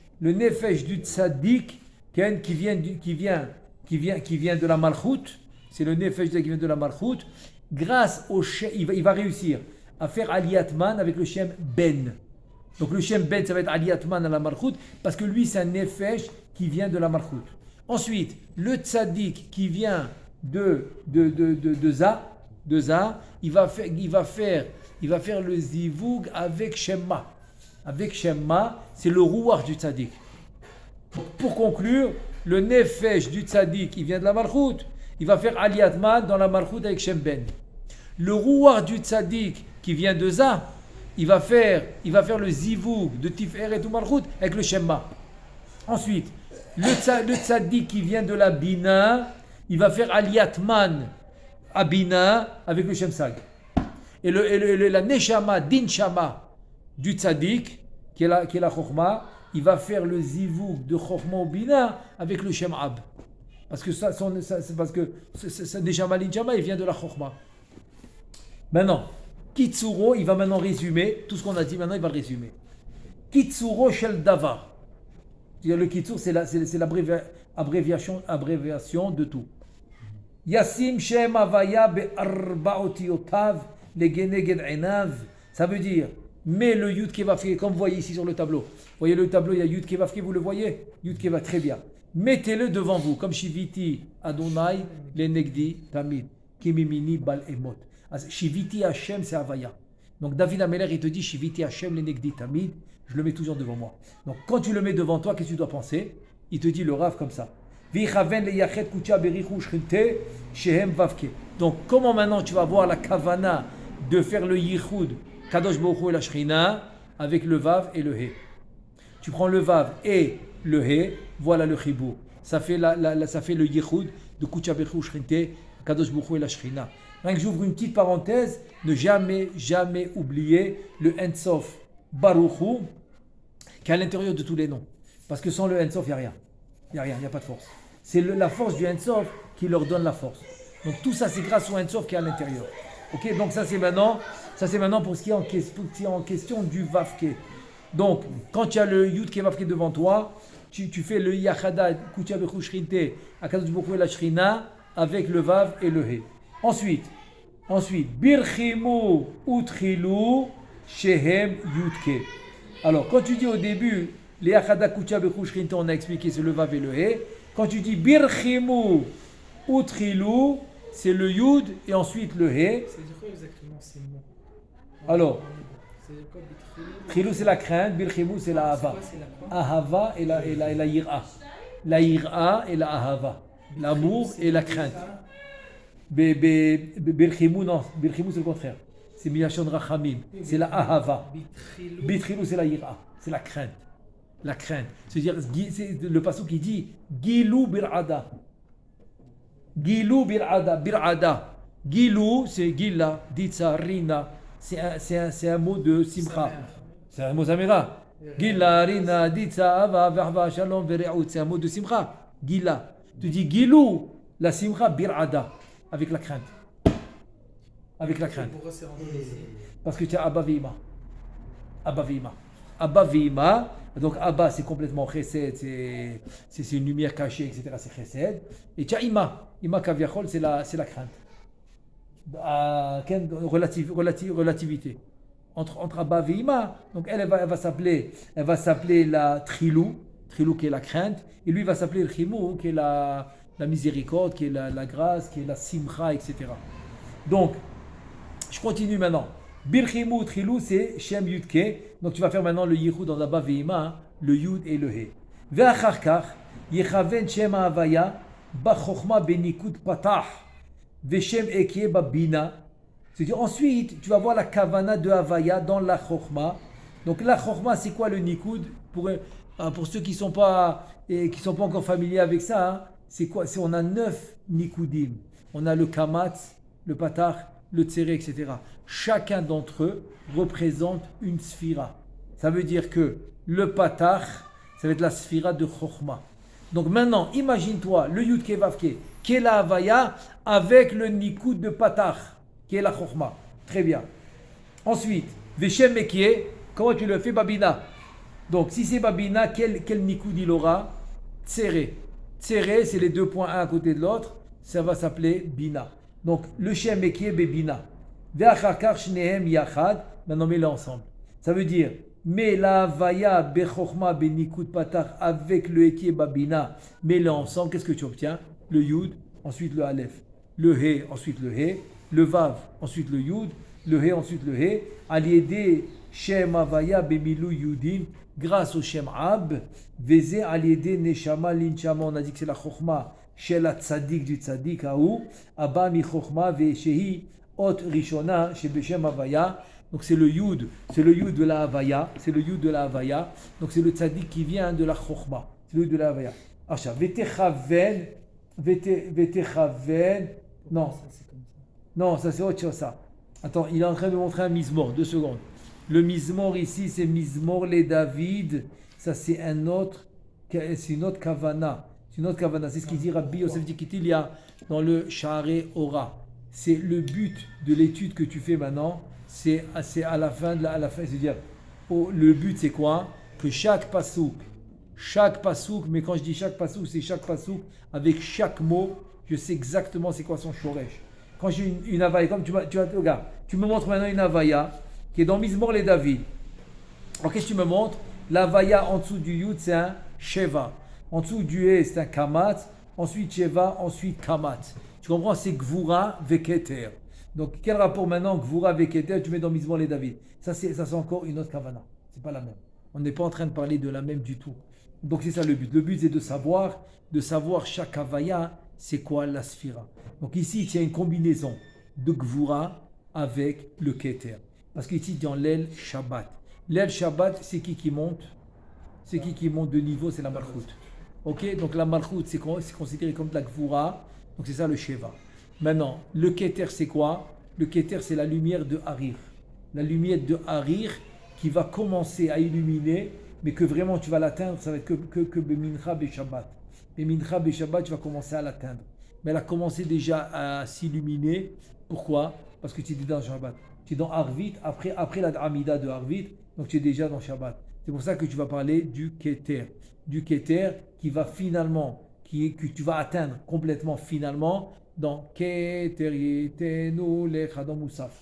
du Tzadik qui vient de la Malchut, c'est le Nefesh qui vient de la Malchut, grâce au Shem, il va réussir à faire Aliyatman avec le Shem Ben. Donc le Shem Ben, ça va être Aliyatman à la Malchut, parce que lui, c'est un Nefesh qui vient de la Malchut. Ensuite, le Tzadik qui vient de Za, il va faire le Zivoug avec Shemma. Avec Shemma, c'est le Rouar du Tzadik. Pour conclure, le Nefesh du Tzadik qui vient de la Malchut, il va faire Aliyatman dans la Malchut avec Shem Ben. Le Rouar du Tzadik qui vient de Za, il va faire le Zivoug de Tiferet ou Malchut avec le Shemma. Ensuite, le Tzadik qui vient de la Bina, il va faire Aliyatman à Bina avec le Shem Sag. Et la Neshama, Dinshama du Tzadik, qui est la Chokhmah, il va faire le Zivoug de Chokhmah ou Bina avec le Shem Ab. Parce que Neshama, Dinshama, il vient de la Chokhmah. Maintenant, Kitsuro, il va maintenant résumer tout ce qu'on a dit. Maintenant, il va le résumer. Kitsuro shel davar. Le Kitsur, c'est l'abréviation de tout. Yasim shem avaya be'arbaotiotav legeneged enav. Ça veut dire, mets le Yud Kevavke, comme vous voyez ici sur le tableau. Vous voyez le tableau, il y a Yud Kevavke, vous le voyez? Yud Keva, très bien. Mettez-le devant vous, comme Shiviti Adonai le Negdi Tamid, Kimimini Bal Emot. Shiviti Hashem, c'est Havaya. Donc David Ameler, il te dit Shiviti Hashem le Negdi Tamid, je le mets toujours devant moi. Donc quand tu le mets devant toi, qu'est-ce que tu dois penser? Il te dit le Rav comme ça. Donc comment maintenant tu vas voir la kavana de faire le yichud Kadosh Baruch Hu et la Shrina avec le Vav et le He. Tu prends le Vav et le He, voilà le Chibur. Ça fait le yichud de Kucha Baruch Hu Shrinte, Kadosh Baruch Hu et la Shrina. Donc j'ouvre une petite parenthèse, ne jamais oublier le Ensof Baruch Hu qui est à l'intérieur de tous les noms. Parce que sans le Ensof, il n'y a rien. Il n'y a rien, il n'y a pas de force. C'est la force du Ensof qui leur donne la force. Donc tout ça, c'est grâce au Ensof qui est à l'intérieur. Ok, donc ça c'est maintenant pour ce qui est en question du Vavke. Donc, quand tu as le Yud qui est Vavke devant toi, tu fais le Yachada, Kucha Bechu Shrinte, Akadosh Baruch Hu et la Shrina, avec le Vav et le He. Ensuite, Birchimu Utrilu Shehem Yudke. Alors, quand tu dis au début, les Yachada, Kucha Bechu Shrinte, on a expliqué, c'est le Vav et le He. Quand tu dis Birchimu Utrilu, c'est le Yud et ensuite le He. C'est quoi exactement ces mots? Alors, C'est quoi Bitchilou? Tchilou c'est la crainte, Bilchimou c'est la C'est Ahava. quoi, c'est la quoi? Ahava et la Yira. La Yira et la Ahava. L'amour C'est et la le crainte. ça. Bilchimou non, Bilchimou c'est le contraire. C'est Milachon Rachamim, c'est la Ahava. Bitchilou. Bitchilou c'est la Yira, c'est la crainte. La crainte. C'est-à-dire, c'est le passage qui dit Gilou bir'ada. Gilou bir'ada, bir'ada. Gilou, c'est Gila, Ditsa, Rina. C'est un mot de Simcha. C'est un mot Zamira. Gila, Rina, Ditsa, Ava, Verva, Shalom, Vereout. C'est un mot de Simcha. Gila. Tu dis Gilou, la Simcha, bir'ada. Avec la crainte. Avec la crainte. Pourquoi c'est rentré ici? Parce que tu as Abba Vima. Abba Vima. Abba Vima. Donc Abba c'est complètement chesed, c'est une lumière cachée, etc. C'est chesed. Et tu as Ima. Ima Kaviachol, c'est la crainte. Relativité. Entre Abba et Ima. Donc elle va s'appeler la Trilou. Trilou qui est la crainte. Et lui va s'appeler le Chimou qui est la miséricorde, qui est la grâce, qui est la Simcha, etc. Donc, je continue maintenant. Birchimou, Trilou, c'est Shem Yudke. Donc tu vas faire maintenant le Yichud dans Abba Ve'ima, le Yud et le He. Ve'acharkach, Yechaven Shem Havaya, Bachokma Benikud Patah, Veshem Ekie Babina. C'est-à-dire ensuite, tu vas voir la Kavana de Havaya dans la Chokma. Donc la Chokma, c'est quoi le Nikud? Pour ceux qui ne sont pas encore familiers avec ça, hein, c'est quoi? On a 9 Nikudim. On a le Kamat, le Patah, le Tsere, etc. Chacun d'entre eux représente une sphira. Ça veut dire que le Patah, ça va être la sphira de Chokhmah. Donc maintenant, imagine-toi le Yud Kevavke, qui est la Havaya, avec le Nikud de Patah, qui est la Chokhmah. Très bien. Ensuite, Veshem Mekie, comment tu le fais? Babina. Donc si c'est Babina, quel Nikud il aura? Tsere. Tsere, c'est les deux points un à côté de l'autre, ça va s'appeler Bina. Donc, le Shem Mekie Bebina. Ve'acharkar shnehem yachad. Maintenant, mets-les ensemble. Ça veut dire, mets la Havaya Bechokma Benikud Patach avec le Ekie Babina. Mets-les ensemble. Qu'est-ce que tu obtiens? Le Yud, ensuite le Aleph. Le He, ensuite le He. Le Vav, ensuite le Yud. Le He, ensuite le He. Aliede Shem Havaya Bemilou Yudin. Grâce au Shem Ab. Veze aliede Neshama Linchama. On a dit que c'est la Chokhma. Chez la tzaddik du tzaddik haou, Abba mi chokhma ve'shehi ot rishona chez Beshem Havaya. Donc c'est le yud de la Havaya, c'est le yud de la Havaya. Donc c'est le tzaddik qui vient de la chokhma, c'est le yud de la Havaya. Acha vetechaven, non, Ça, c'est comme ça. non, ça c'est autre chose ça. Attends, il est en train de montrer un mizmor, 2 secondes. Le mizmor ici c'est mizmor les David, ça c'est une autre kavana. C'est une autre kavana, c'est ce qu'il dit Rabbi Yosef Dikitilia dans le Sha'arei Ora. C'est le but de l'étude que tu fais maintenant, c'est à la fin, c'est-à-dire, le but c'est quoi? Que chaque pasouk, mais quand je dis chaque pasouk, c'est chaque pasouk, avec chaque mot, je sais exactement c'est quoi son shoresh. Quand j'ai une avaya, comme regarde, tu me montres maintenant une avaya, qui est dans Mizmor les David. Alors qu'est-ce que tu me montres? L'avaya en dessous du yud, c'est un sheva. En dessous du He, c'est un Kamat. Ensuite Sheva, ensuite Kamat. Tu comprends? C'est Gvura Veketer. Donc, quel rapport maintenant Gvura Veketer, tu mets dans Mizmor les David? Ça, c'est encore une autre Kavana. C'est pas la même. On n'est pas en train de parler de la même du tout. Donc, c'est ça le but. Le but, c'est de savoir chaque Havaya, c'est quoi la Sphira. Donc, ici, il y a une combinaison de Gvura avec le Keter. Parce qu'ici, dans l'aile Shabbat. L'aile Shabbat, c'est qui monte? C'est qui monte de niveau? C'est la Malchut. Ok, donc la Malchut, c'est considéré comme de la Gvura, donc c'est ça le Sheva. Maintenant, le Keter, c'est quoi? Le Keter, c'est la lumière de Harir. La lumière de Harir qui va commencer à illuminer, mais que vraiment tu vas l'atteindre, ça va être que Bemincha Beshabbat. Bemincha Beshabbat, tu vas commencer à l'atteindre. Mais elle a commencé déjà à s'illuminer. Pourquoi? Parce que tu es dans Shabbat. Tu es dans Arvit, après la Amida de Arvit, donc tu es déjà dans Shabbat. C'est pour ça que tu vas parler du Keter. Du Keter qui va finalement, que tu vas atteindre complètement finalement dans Keter Yetenu Lecha, dans Moussaf.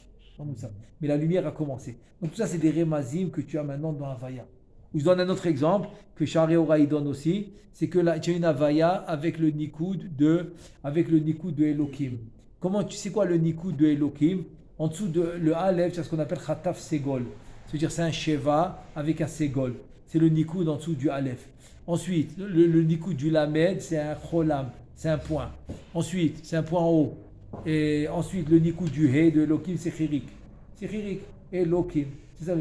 Mais la lumière a commencé. Donc tout ça c'est des remazim que tu as maintenant dans Havaya. Je donne un autre exemple que Sha'arei Ora donne aussi, c'est que là tu as une Havaya avec le Nikud de Elohim. Comment tu sais quoi le Nikud de Elohim? En dessous de le Aleph, c'est ce qu'on appelle Khataf Segol. c'est-à-dire c'est un Sheva avec un Ségol. C'est le Nikoud en dessous du Aleph. Ensuite, le Nikoud du Lamed, c'est un Cholam, c'est un point. Ensuite, c'est un point en haut. Et ensuite, le Nikoud du He, de Elohim, c'est Chirik. C'est Chirik. Elohim. C'est ça.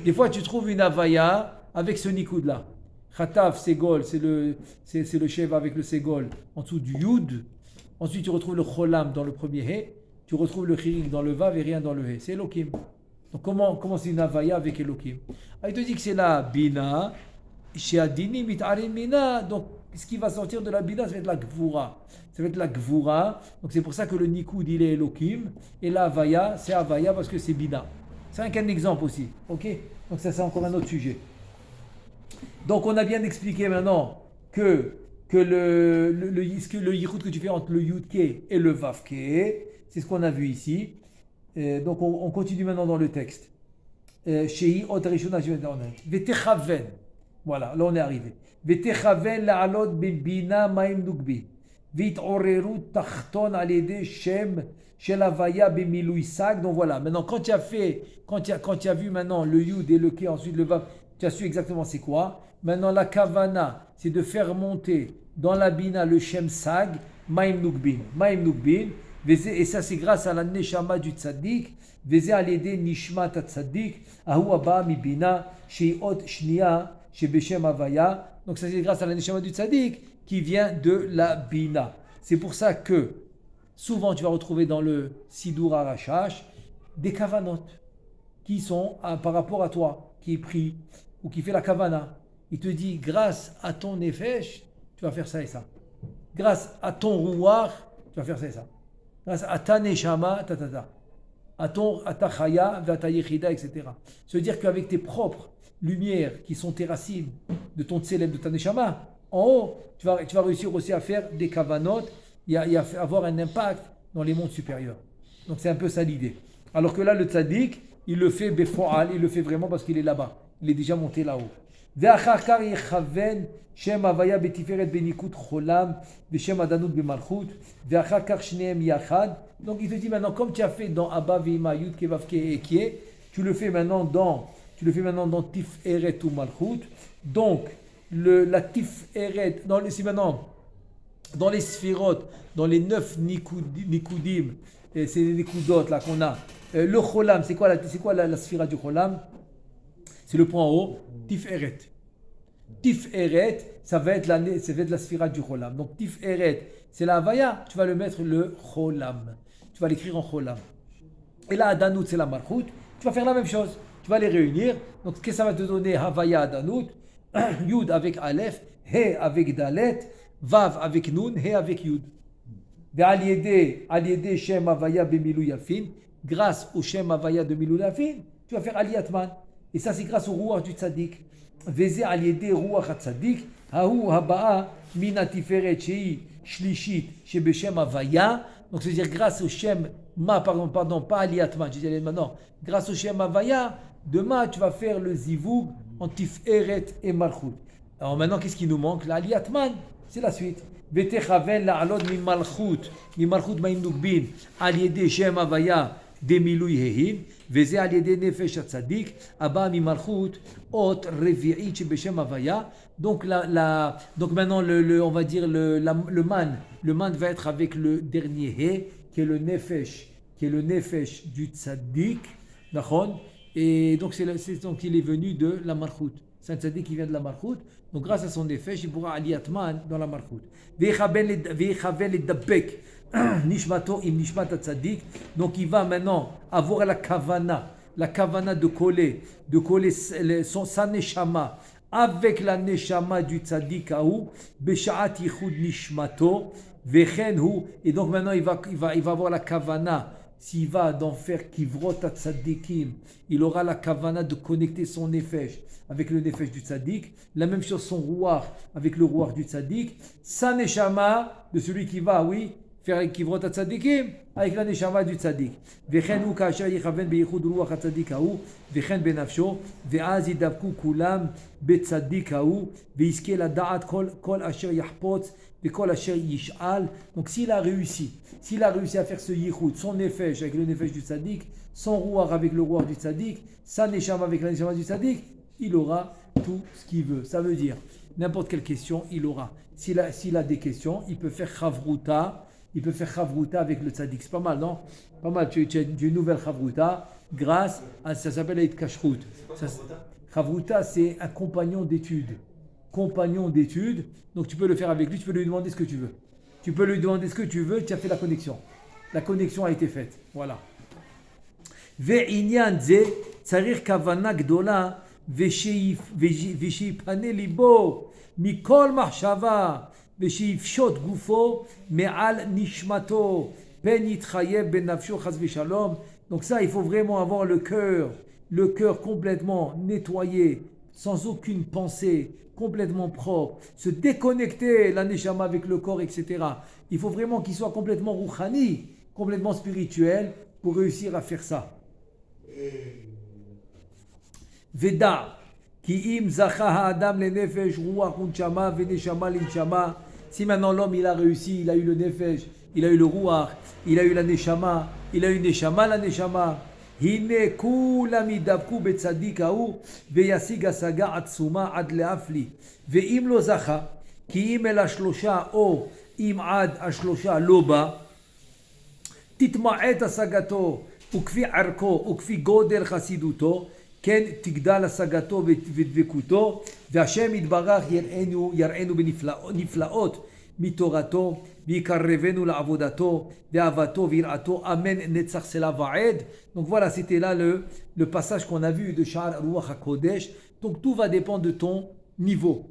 Des fois, tu trouves une Havaya avec ce Nikoud-là. Khataf, Ségol, c'est le Sheva avec le Ségol en dessous du Yud. Ensuite, tu retrouves le Cholam dans le premier He. Tu retrouves le Chirik dans le Vav et rien dans le He. C'est Elohim. Donc, comment c'est une Havaya avec Elohim? Il te dit que c'est la Bina. Chez Adini, Mit'arim Mina. Donc, ce qui va sortir de la Bina, ça va être la Gvura. Ça va être la Gvura. Donc, c'est pour ça que le Nikoud, il est Elohim. Et la Havaya, c'est Havaya parce que c'est Bina. C'est qu'un exemple aussi. Ok? Donc, ça, c'est encore un autre sujet. Donc, on a bien expliqué maintenant que le yichud que tu fais entre le Yud-Ke et le Vav-Ke, c'est ce qu'on a vu ici. Donc, on continue maintenant dans le texte. Shei ot rishona vetechaven. Voilà, là on est arrivé. Vetechaven la'alot bebina ma'im nukbi. Vit'oreru tachton al-yede shem shel havaya bemilui sag. Donc voilà, maintenant quand tu as vu maintenant le Yud et le Ke, ensuite le Vav, tu as su exactement c'est quoi. Maintenant la Kavana, c'est de faire monter dans la Bina le Shem Sag, Ma'im Nukbin. Ma'im Nukbin, et ça c'est grâce à la Neshama du Tzaddik, Veze al-yede Nishmat Tzaddik, Ahu Abba mi Bina, Sheiot Shnia, Shebeshem Havaya. Donc ça c'est grâce à la Neshama du Tzaddik qui vient de la Bina. C'est pour ça que souvent tu vas retrouver dans le Sidur Arashash des Kavanot qui sont par rapport à toi, qui est pris ou qui fait la Kavana. Il te dit, grâce à ton nefesh, tu vas faire ça et ça. Grâce à ton rouar, tu vas faire ça et ça. Grâce à ta neshama, à ta chaya, à ta yechida, etc. Se dire qu'avec tes propres lumières, qui sont tes racines, de ton tselem, de ta neshama, en haut, tu vas réussir aussi à faire des kavanot et à avoir un impact dans les mondes supérieurs. Donc c'est un peu ça l'idée. Alors que là, le tzaddik, il le fait befoal, il le fait vraiment parce qu'il est là-bas. Il est déjà monté là-haut. ואחר כך יכוון שם הוויה בתפארת בניקוד חולם ושם עדנות במלכות ואחר כך שניהם יחד. Donc il te dit maintenant comme tu as fait dans Abba Vima Yud Kevav Ke et Kie, tu le fais maintenant dans Tiferet ou Malchut. Donc la Tiferet c'est maintenant dans les Sphirot, dans les 9 Nikudim, c'est les Nikudot là qu'on a. Le Cholam, c'est quoi la Sphira du Cholam? C'est le point en haut, Tiferet. Tiferet, ça va être la sphira du Cholam. Donc Tiferet, c'est la Havaya, tu vas le mettre le Cholam. Tu vas l'écrire en Cholam. Et là, Adanout, c'est la Malchut. Tu vas faire la même chose. Tu vas les réunir. Donc qu'est-ce que ça va te donner? Havaya, Adanout, Yud avec Aleph, He avec Dalet, Vav avec Nun, He avec Yud. Al yede Shem Havaya bemilou yafin. Grâce au Shem Havaya de Milou Yafin, tu vas faire Aliyatman. Et ça, c'est grâce au Ruach du Tzaddik. Veze al yede Ruach HaTzaddik, Hahu Haba'a Mina Tiferet Shei Shlishit Shebeshem Havaya. Donc, c'est-à-dire grâce au Shem Ma, pardon, pas Aliyatman, je dis maintenant, grâce au Shem Havaya, demain, tu vas faire le Zivug en Tiferet et Malchut. Alors maintenant, qu'est-ce qui nous manque? L'Aliyatman, c'est la suite. Vetechaven la'alod mi Malchut ma'im nukbin, al yede Shem Havaya, Demilui Hehin, Veze al yede Nefesh HaTzadik, Abba mi Malchut, Ot Revi'it Shebeshem Havaya. Donc donc maintenant on va dire le man va être avec le dernier He, qui est le Nefesh du Tzadik, d'accord? Et donc donc il est venu de la Malchut. C'est un Tzadik qui vient de la Malchut. Donc grâce à son Nefesh, il pourra aliyatman dans la Malchut. Ve'chaven le dabek. Nishmato im nishmat tzadik. Donc il va maintenant avoir la kavana de coller sa neshama avec la neshama du tzadik aou beshaat yichud nishmato vechen hu. Et donc maintenant il va avoir la kavana. S'il va d'en faire kivrot tzadikim, il aura la kavana de connecter son nefesh avec le nefesh du tzadik. La même chose son rouar avec le rouar du tzadik. Sa neshama de celui qui va, faire kivrot tzadikim avec la neshama du tzadik. Vechen hu kasher yichaven beyichud ruach tzadik hahu, vechen benafsho, ve'az yidavku kulam betzadik hahu, ve'iske la da'at kol asher yahpotz, ve'kol asher yish'al. Donc s'il a réussi à faire ce yichud, son nefesh avec le nefesh du tzadik, son ruach avec le ruach du tzadik, sa neshama avec la neshama du tzadik, il aura tout ce qu'il veut. Ça veut dire, n'importe quelle question, il aura. S'il a des questions, il peut faire chavruta. Il peut faire chavruta avec le tzaddik. C'est pas mal, non? Pas mal. Tu as une nouvelle chavruta grâce à... Ça s'appelle Eid Kashrut. Chavruta, c'est un compagnon d'études. Donc tu peux le faire avec lui, tu peux lui demander ce que tu veux. Tu as fait la connexion. La connexion a été faite. Voilà. Ve'inyan ze tsarir kavana gdola ve'shipane libo mikol mahshava ve'shifshot gufo me'al nishmato pen yitchayev ben nafsho chas v'shalom. Donc ça, il faut vraiment avoir le cœur complètement nettoyé, sans aucune pensée, complètement propre, se déconnecter la neshama avec le corps, etc. Il faut vraiment qu'il soit complètement rouchani, complètement spirituel pour réussir à faire ça. Veda, ki im zacha ha'adam le nefesh ruach unchama veneshama l'inchama. Si maintenant l'homme il a réussi, il a eu le nefesh, il a eu le ruach, il a eu la neshama, il a eu neshama la neshama. Hine kulam yidavku betzadik hahu veyasig hasaga atzuma ad leafli. Ve'im lo zacha, ki im el hashlosha o im ad hashlosha lo ba, titma'et hasagato וכפי ערכו וכפי גודל חסידותו, כן תגדל השגתו ודבקותו, והשם יתברך יראינו בנפלאות מתורתו, ויקרבנו לעבודתו, ואהבתו ויראתו, אמן נצח סלה ועד. Donc voilà, c'était là le passage qu'on a vu de Sha'ar Ruach HaKodesh. Donc tout va dépendre de ton niveau.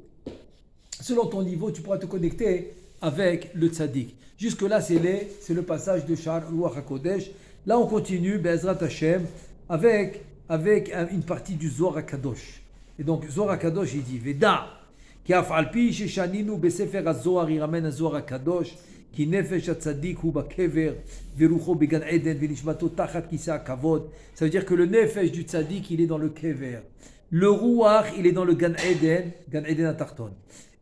Selon ton niveau, tu pourras te connecter avec le tzaddik. Jusque là, c'est le passage de Sha'ar Ruach HaKodesh. Là, on continue, Be'ezrat Hashem, avec une partie du Zohar HaKadosh. Et donc, Zohar HaKadosh, il dit, Veda, ki af alpi sheshaninu besefer ha-Zohar, il ramène un Zohar HaKadosh, ki nefesh ha-tzadik hu ba-kever, verucho began eden, venishmato tachat kisa ha-kavod. Ça veut dire que le nefesh du tzadik, il est dans le kever. Le ruach, il est dans le gan eden ha-tarton.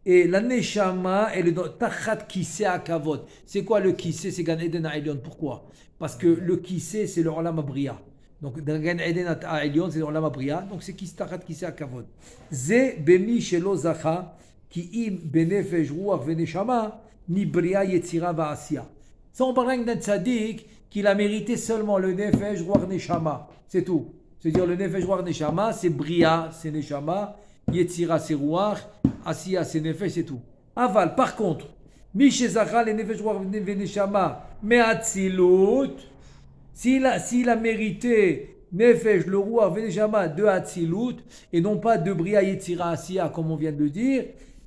Et la neshama, elle est dans tachat kisa ha-kavod. C'est quoi le kisa? C'est gan eden ha-elyon. Pourquoi? Parce que le kissé, c'est le Olam Abriya. Donc, dans Gan Eden Ha'elyon, c'est le Olam Abriya. Donc, c'est Kistachat Kissé HaKavod. Ze bemi shelo zacha, ki im benefesh ruach veneshama, ni bria yetzira va'asya. Ça, on parle d'un tzaddik qu'il a mérité seulement le nefesh ruach neshama. C'est tout. C'est-à-dire, le nefesh ruach neshama, c'est bria, c'est neshama, yetzira, c'est ruach, asya, c'est nefesh, c'est tout. Aval, par contre, Mi shezacha le nefesh ruach veneshama, mais Hatzilut, s'il a mérité Nefesh, le Ruach, Veneshama de Hatzilut, et non pas de Bria Yetzira Asiya, comme on vient de le dire,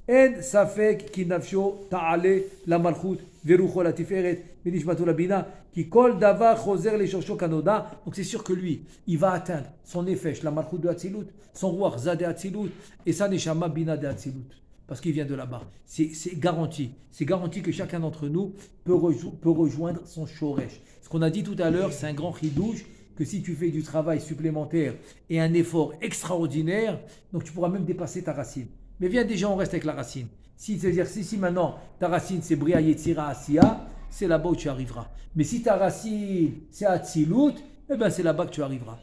En Safek ki nafsho ta'ale la malchut, Verucho la tiferet, Venishmato la bina, ki kol davar choser le shorsho kanoda. Donc c'est sûr que lui, il va atteindre son Nefesh, la malchut de Hatzilut, son Ruach Zad de Hatzilut, et sa Neshama bina de Hatzilut. Parce qu'il vient de là-bas. C'est garanti. C'est garanti que chacun d'entre nous peut rejoindre son shoresh. Ce qu'on a dit tout à l'heure, c'est un grand chidouche, que si tu fais du travail supplémentaire et un effort extraordinaire, donc tu pourras même dépasser ta racine. Mais viens déjà, on reste avec la racine. C'est-à-dire, si maintenant ta racine c'est Bria Yetzira Asiya, c'est là-bas où tu arriveras. Mais si ta racine c'est Hatzilut, eh bien c'est là-bas que tu arriveras.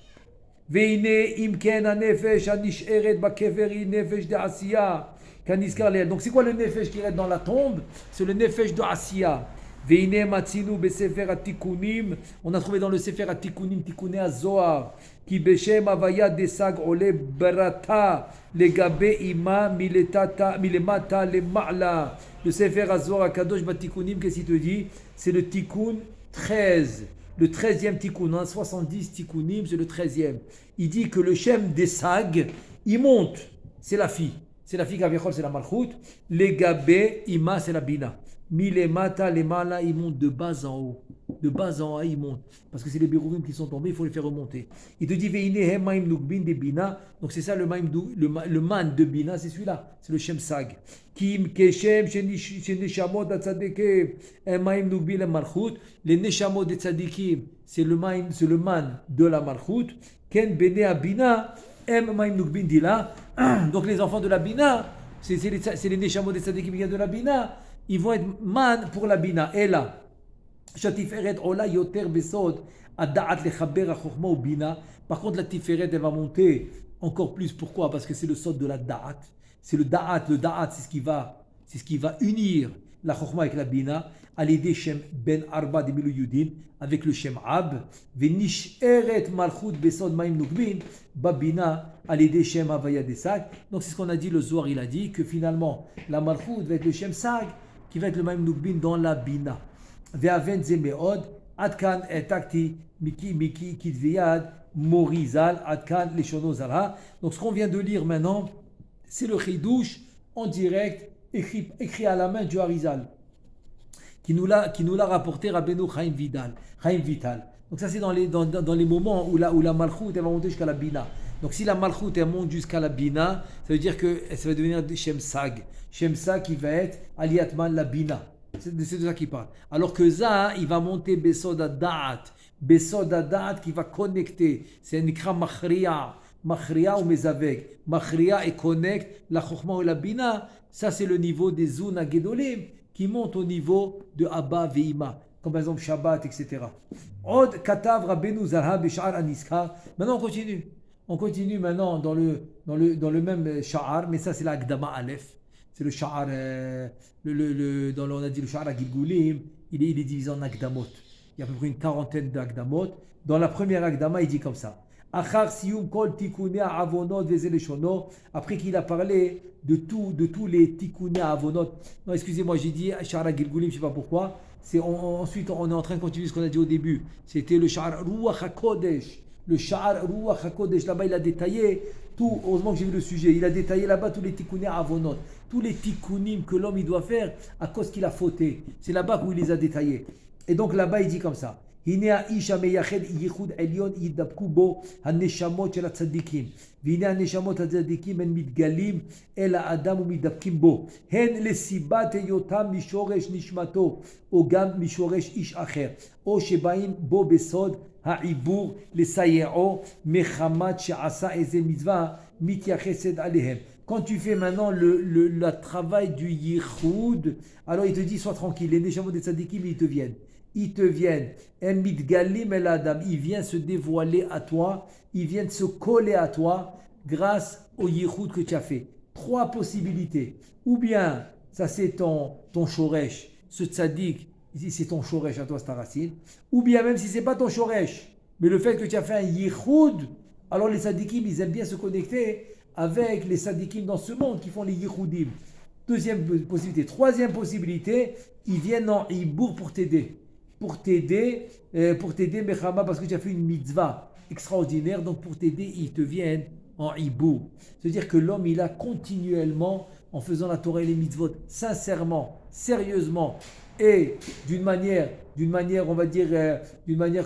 Veine imken hanefesh hanisheret bakeveri nefesh de Asiya. Donc c'est quoi le nefesh qui reste dans la tombe? C'est le nefesh de Asiya. Veine matzinu besefer atikunim. On a trouvé dans le sefer atikunim, tikune azohar, ki beshem avaya desag ole barata legabe ima milemata lema'la. Le sefer azohar kadosh batikunim, qu'est-ce qu'il te dit? C'est le tikkun 13. Le 13e tikkun, hein, 70 tikkunim, c'est le 13e. Il dit que le shem desag, il monte, c'est la fille. C'est la fille Gaviachol, c'est la Malchut. Les Gabé, Ima, c'est la Bina. Milemata, les Mala, ils montent de bas en haut. De bas en haut, il monte. Parce que c'est les Bérourim qui sont tombés, il faut les faire remonter. Il te dit Veinehem Maim Nukbin de Bina. Donc c'est ça le man de Bina, c'est celui-là. C'est le Shem Sag. Kim Keshem Sheneshamot Atzadeke Maim Nukbin le Malchut. Les Neshamot de Tzadikim, c'est le man de la Malchut. Ken Bene Abina Maim Nukbin Dila. Donc les enfants de la Bina, c'est les Neshamot de Tzadikim qui viennent de la Bina. Ils vont être man pour la Bina. Et là, Shatiferet Ola Yoter Besod Ada'at Lechaber Chochma ou Bina. Par contre, la Tiferet, elle va monter encore plus. Pourquoi? Parce que c'est le sod de la Da'at. C'est le Da'at. Le Da'at, c'est ce qui va unir la Chochma avec la Bina. À l'idée Shem Ben Arba de Milu Yudin, avec le Shem Ab. Venish Eret Malchut Besod Maim Nukbin. Babina, à l'idée Shem Havaya Desak. Donc, c'est ce qu'on a dit, le Zohar, il a dit que finalement, la Malchut va être le Shem Sag, qui va être le Maim Nukbin dans la Bina. Ve'aven zemeod, adkan etakti, miki kidviyad, morizal, adkan leshono zara. Donc ce qu'on vient de lire maintenant, c'est le chidouche en direct, écrit à la main du Harizal, qui nous l'a rapporté Rabbeinu Chaim Vital. Donc ça c'est dans les moments où la malchut elle va monter jusqu'à la bina. Donc si la malchut elle monte jusqu'à la bina, ça veut dire que ça va devenir Shem Sag. Shem Sag qui va être Aliyatman la bina. C'est de ça qu'il parle. Alors que ça, il va monter Besod Da'at. Besod Da'at qui va connecter. C'est un ikra Machriya. Machriya ou Mezavek. Machriya et connecte la Chokhmah ou la Bina. Ça, c'est le niveau des Zuna Gedolim qui monte au niveau de Abba Veima. Comme par exemple Shabbat, etc. Od Katav Rabbeinu Zalha Bishar Aniska. Maintenant, on continue maintenant dans le même Sha'ar, mais ça, c'est la Agdama Aleph. C'est le Sha'ar, on a dit le Sha'ar à Gilgulim, il est divisé en Agdamot. Il y a à peu près une quarantaine d'Agdamot. Dans la première Agdama, il dit comme ça. Achar siyum kol tikune avonot vezeleshono. Après qu'il a parlé de tous les tikune avonot. Non, excusez-moi, j'ai dit Sha'ar à Gilgulim, je ne sais pas pourquoi. Ensuite, on est en train de continuer ce qu'on a dit au début. C'était le Sha'ar Ruach HaKodesh. Le Sha'ar Ruach HaKodesh, là-bas, il a détaillé tout. Heureusement que j'ai vu le sujet. Il a détaillé là-bas tous les tikkunim avonot. Tous les tikkunim que l'homme il doit faire à cause qu'il a fauté. C'est là-bas où il les a détaillés. Et donc là-bas, il dit comme ça. Hinea isha meyached yichud elyon yidabku bo haneshamot shel hatzadikim. V'hinea haneshamot hatzadikim en mitgalim el ha'adam umidabkim bo. Hen lesibat yotam mishoresh nishmato o gam mishoresh ish acher. O shebaim bo besod ha'ibur lesayeo mechamat she'asa eze mitzvah mitiyachesed alehem. Quand tu fais maintenant le travail du yichud, alors il te dit sois tranquille, les neshamot des tzadikim ils te viennent. Mitgalim el adam, il vient se dévoiler à toi, il vient se coller à toi grâce au yichud que tu as fait. 3 possibilités. Ou bien, ça c'est ton shoresh, ce tzadik, c'est ton shoresh à toi, c'est ta racine. Ou bien même si c'est pas ton shoresh, mais le fait que tu as fait un yichud, alors les tzadikim, ils aiment bien se connecter avec les tzadikim dans ce monde qui font les yichudim. 2e possibilité. 3e possibilité, ils viennent en ibour pour t'aider. Pour t'aider, Mechama, parce que tu as fait une mitzvah extraordinaire, donc pour t'aider, ils te viennent en ibour. C'est-à-dire que l'homme, il a continuellement, en faisant la Torah et les mitzvot, sincèrement, sérieusement, et d'une manière, on va dire,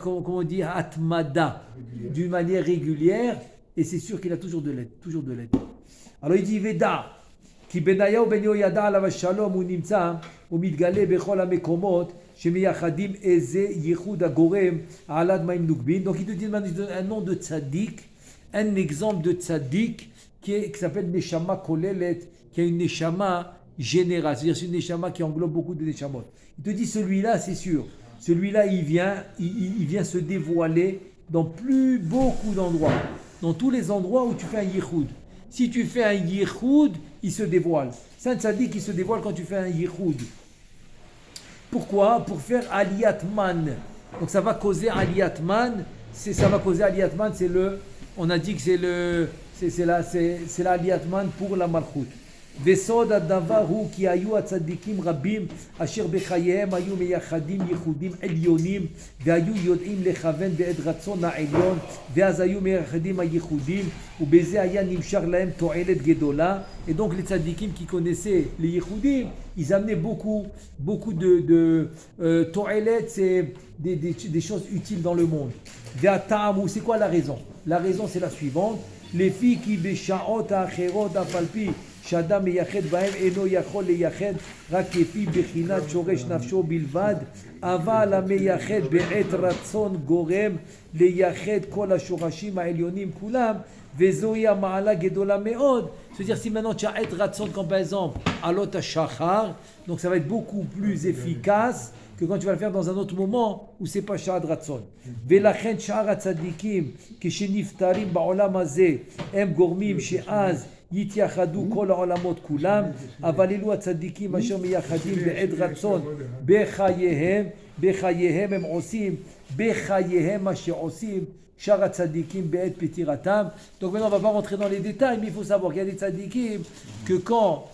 comment on dit, atmada, d'une manière régulière, et c'est sûr qu'il a toujours de l'aide. Alors il dit, Veda, ki benaya ou ben yoyada alav shalom ou nimtza, ou mitgale bechol hamekomot, shemiyachadim eze yichud agorem alad maim nukbin. Donc il te dit un nom de tzaddik, un exemple de tzaddik qui s'appelle Neshama Kolelet, qui a une Neshama générale, c'est-à-dire c'est une Neshama qui englobe beaucoup de Neshamot. Il te dit celui-là, c'est sûr, celui-là il vient se dévoiler dans beaucoup d'endroits, dans tous les endroits où tu fais un yichud. Si tu fais un yichud, il se dévoile. C'est un tzaddik qui se dévoile quand tu fais un yichud. Pourquoi? Pour faire aliyatman. Donc ça va causer aliyatman. On a dit que c'est la aliyatman pour la malchut. וסוד הדבר הוא כי היו הצדיקים רבים אשר בחייהם היו מייחדים ייחודים עליונים והיו יודעים לכוון בעת רצון העליון ואז היו מייחדים הייחודים ובזה היה נמשך להם תועלת גדולה. Et donc les tzadikim qui connaissaient les ייחודים, ils amenaient beaucoup de toilettes, c'est des choses utiles dans le monde. C'est quoi la raison? La raison c'est la suivante. Les filles qui בשעות האחרות אף על פי שאדם מייחד בהם אינו יכול לייחד רק כפי בחינת שורש נפשו בלבד, אבל המייחד בעת רצון גורם לייחד כל השורשים העליונים כולם, וזוהי המעלה גדולה מאוד. C'est-à-dire si maintenant tu as être ratson comme par exemple alot hashachar, donc ça va être beaucoup plus efficace que quand tu vas le faire dans un autre moment où c'est pas shahad ratson. ולכן שאר הצדיקים כשנפטרים בעולם הזה הם גורמים שאז יתייחדו כל העולמות כולם, אבל אלו הצדיקים אשר מייחדים בעת רצון בחייהם הם עושים בחייהם מה שעושים שאר הצדיקים בעת פטירתם. Donc maintenant on va pas rentrer dans les détails, mais il faut savoir qu'il y a des tzadikim que quand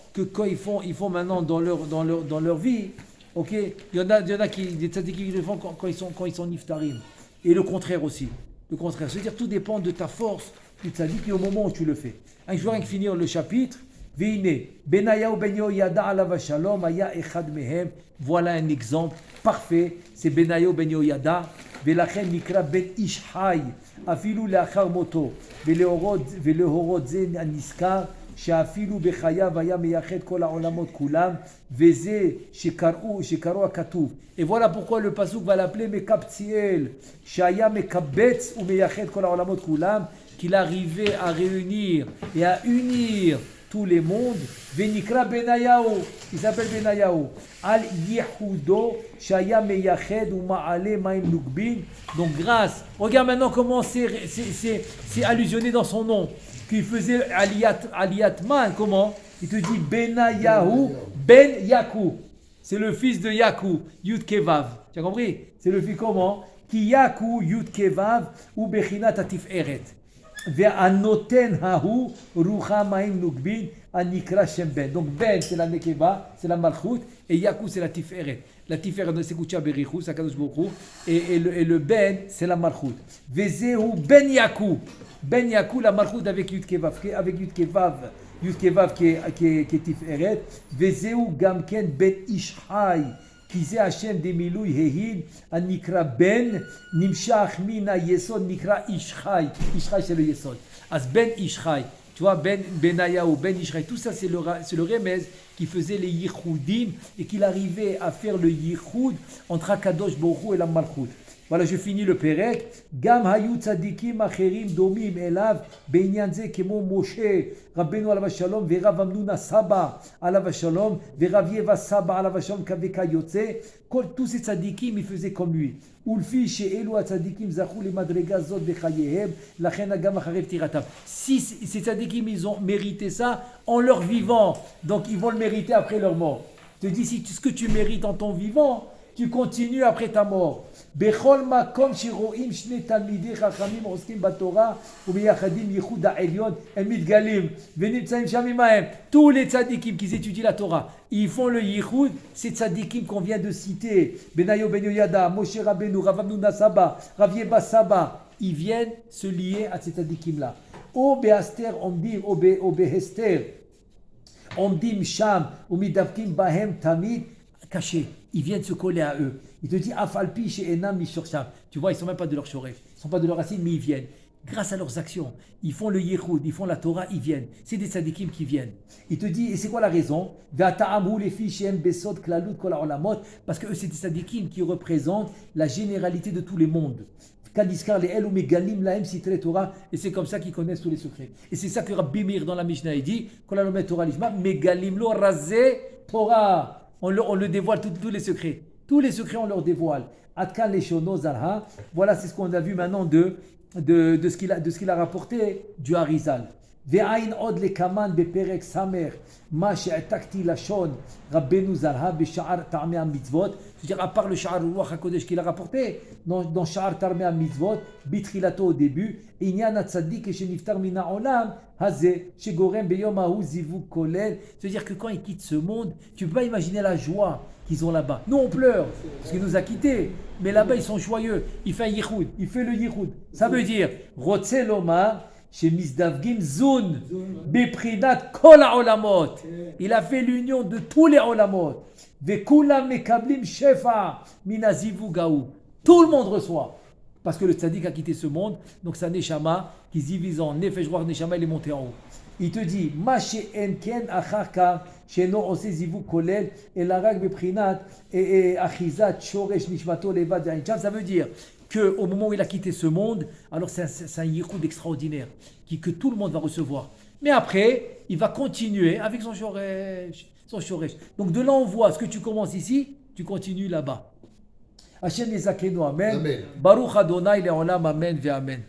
ils font maintenant dans leur vie, ok, il y en a qui des tzadikim qui le font quand ils sont niftarim, et le contraire aussi. Le contraire, c'est-à-dire tout dépend de ta force du tzadik et au moment où tu le fais. Je veux rien que finir le chapitre. והנה, בניהו בן יהוידע עליו השלום היה אחד מהם. Voilà un exemple parfait, c'est בניהו בן יהוידע, ולכן נקרא בן איש חי, אפילו לאחר מותו, ולהורות זה הנזכר, שאפילו בחייו היה מייחד כל העולמות כולם, וזה שקראו הכתוב. Et voilà pourquoi le pasuk va l'appeler מקבציאל, שהיה מקבץ ומייחד כל העולמות כולם, qu'il arrivait à réunir et à unir tous les mondes. Venikra Benayahu, il s'appelle Benayahu. Al Yehudo, Shaya Meyached ou Ma'ale Maim Nukbin. Donc grâce, regarde maintenant comment c'est allusionné dans son nom. Qu'il faisait Aliyatman, comment? Il te dit Benayahu Ben Yaku. C'est le fils de Yaku, Yud Kevav. Tu as compris? C'est le fils comment? Ki Yaku Yud Kevav ou Bechinat Atif Eret. Ve'anoten hahu rucha ma'im nukbin anikra shem ben. Donc ben c'est la nekeva, c'est la malchut, et yaku c'est la tiferet. La tiferet c'est kucha berichu, c'est kadosh baruch hu, et le ben c'est la malchut. Vezehu ben yaku la malchut avec yud kevav qui est tiferet. Vezehu gamken ben ishai. כי זה השם דמילוי ההין הנקרא בן נמשך מן היסוד נקרא איש חי, איש חי c'est le יסוד. אז בן איש חי, tu vois, Ben Benayahu, Ben Ishraï, tout ça c'est le remez qui faisait les yichoudim et qu'il arrivait à faire le yichoud entre Akadosh Baruch Hu et la Malchut. Voilà, je finis le Perek. Gam hayu tzadikim acherim domim elav בעניין זה כמו משה רבנו עליו השלום ורב אמנון סבא עליו השלום ורב יבא סבא עליו השלום וכיוצא. tous ces tzadikim ils faisaient comme lui. ולפי שאלו הצדיקים זכו למדרגה זאת בחייהם לכן גם אחרי פטירתם. Si ces tzadikim ils ont mérité ça en leur vivant, donc ils vont le mériter après leur mort. Je te dis, si ce que tu mérites en ton vivant, tu continues après ta mort. בכל מקום שרואים שני תלמידי חכמים עוסקים בתורה ומייחדים ייחוד העליון הם מתגלים ונמצאים שם עמהם. Tous les tzadikim qui étudient la Torah, ils font le ייחוד, ces tzadikim qu'on vient de citer, Benayo ben Yoyada, Moshe Rabbeinu, Rav Amnuna Saba, Rav Yeba Saba, ils viennent se lier à ces tzadikim là. או בהסתר עומדים או בהסתר עומדים שם ומדבקים בהם תמיד cachés. Ils viennent se coller à eux. Il te dit Afalpi chez Enam Mishorsham. Tu vois, ils ne sont même pas de leur choré. Ils ne sont pas de leur racine, mais ils viennent. Grâce à leurs actions, ils font le Yehoud, ils font la Torah, ils viennent. C'est des tzadikim qui viennent. Il te dit, et c'est quoi la raison? Parce que eux, c'est des tzadikim qui représentent la généralité de tous les mondes. Et c'est comme ça qu'ils connaissent tous les secrets. Et c'est ça que Rabbi Meir dans la Mishnah il dit Megalim lo razeh Torah. On le dévoile tous les secrets. Tous les secrets, on leur dévoile. Atkan leshono zarha. Voilà, c'est ce qu'on a vu maintenant de ce qu'il a rapporté du Harizal. ועין עוד לקמן בפרק סמך, מה שהעתקתי לשון רבנו זרהה בשער טעמי המצוות, c'est-à-dire à part le שער רוח הקודש qu'il a rapporté, dans שער טעמי המצוות, בתחילתו au début, עניין הצדיק שנפטר מן העולם, הזה, שגורם ביום ההוא זיווג כולל, c'est-à-dire que quand il quitte ce monde, tu ne peux pas imaginer la joie qu'ils ont là-bas. Nous on pleure, parce qu'il nous a quittés, mais là-bas ils sont joyeux, il fait un yichoud, il fait le yichoud. Ça veut dire, רוצה לומר, שמזדווגים זון בבחינת כל העולמות. Il a fait l'union de tous les עולמות. וכולם מקבלים שפע מן הזיווג ההוא. Tout le monde reçoit. Parce que le tzaddik a quitté ce monde, donc sa neshama qui se divise en nefesh ruach neshama, il est monté en haut. Il te dit, מה שאין כן אחר כך, שאינו עושה זיווג כולל, אלא רק בבחינת אחיזת שורש נשמתו לבד ועין שם, ça veut dire qu'au moment où il a quitté ce monde, alors c'est un yichoud extraordinaire que tout le monde va recevoir. Mais après, il va continuer avec son shoresh. Donc de là, on voit ce que tu commences ici, tu continues là-bas. Hashem Yezakenu, Amen. Amen. Baruch Adonai Le'olam, Amen ve Amen.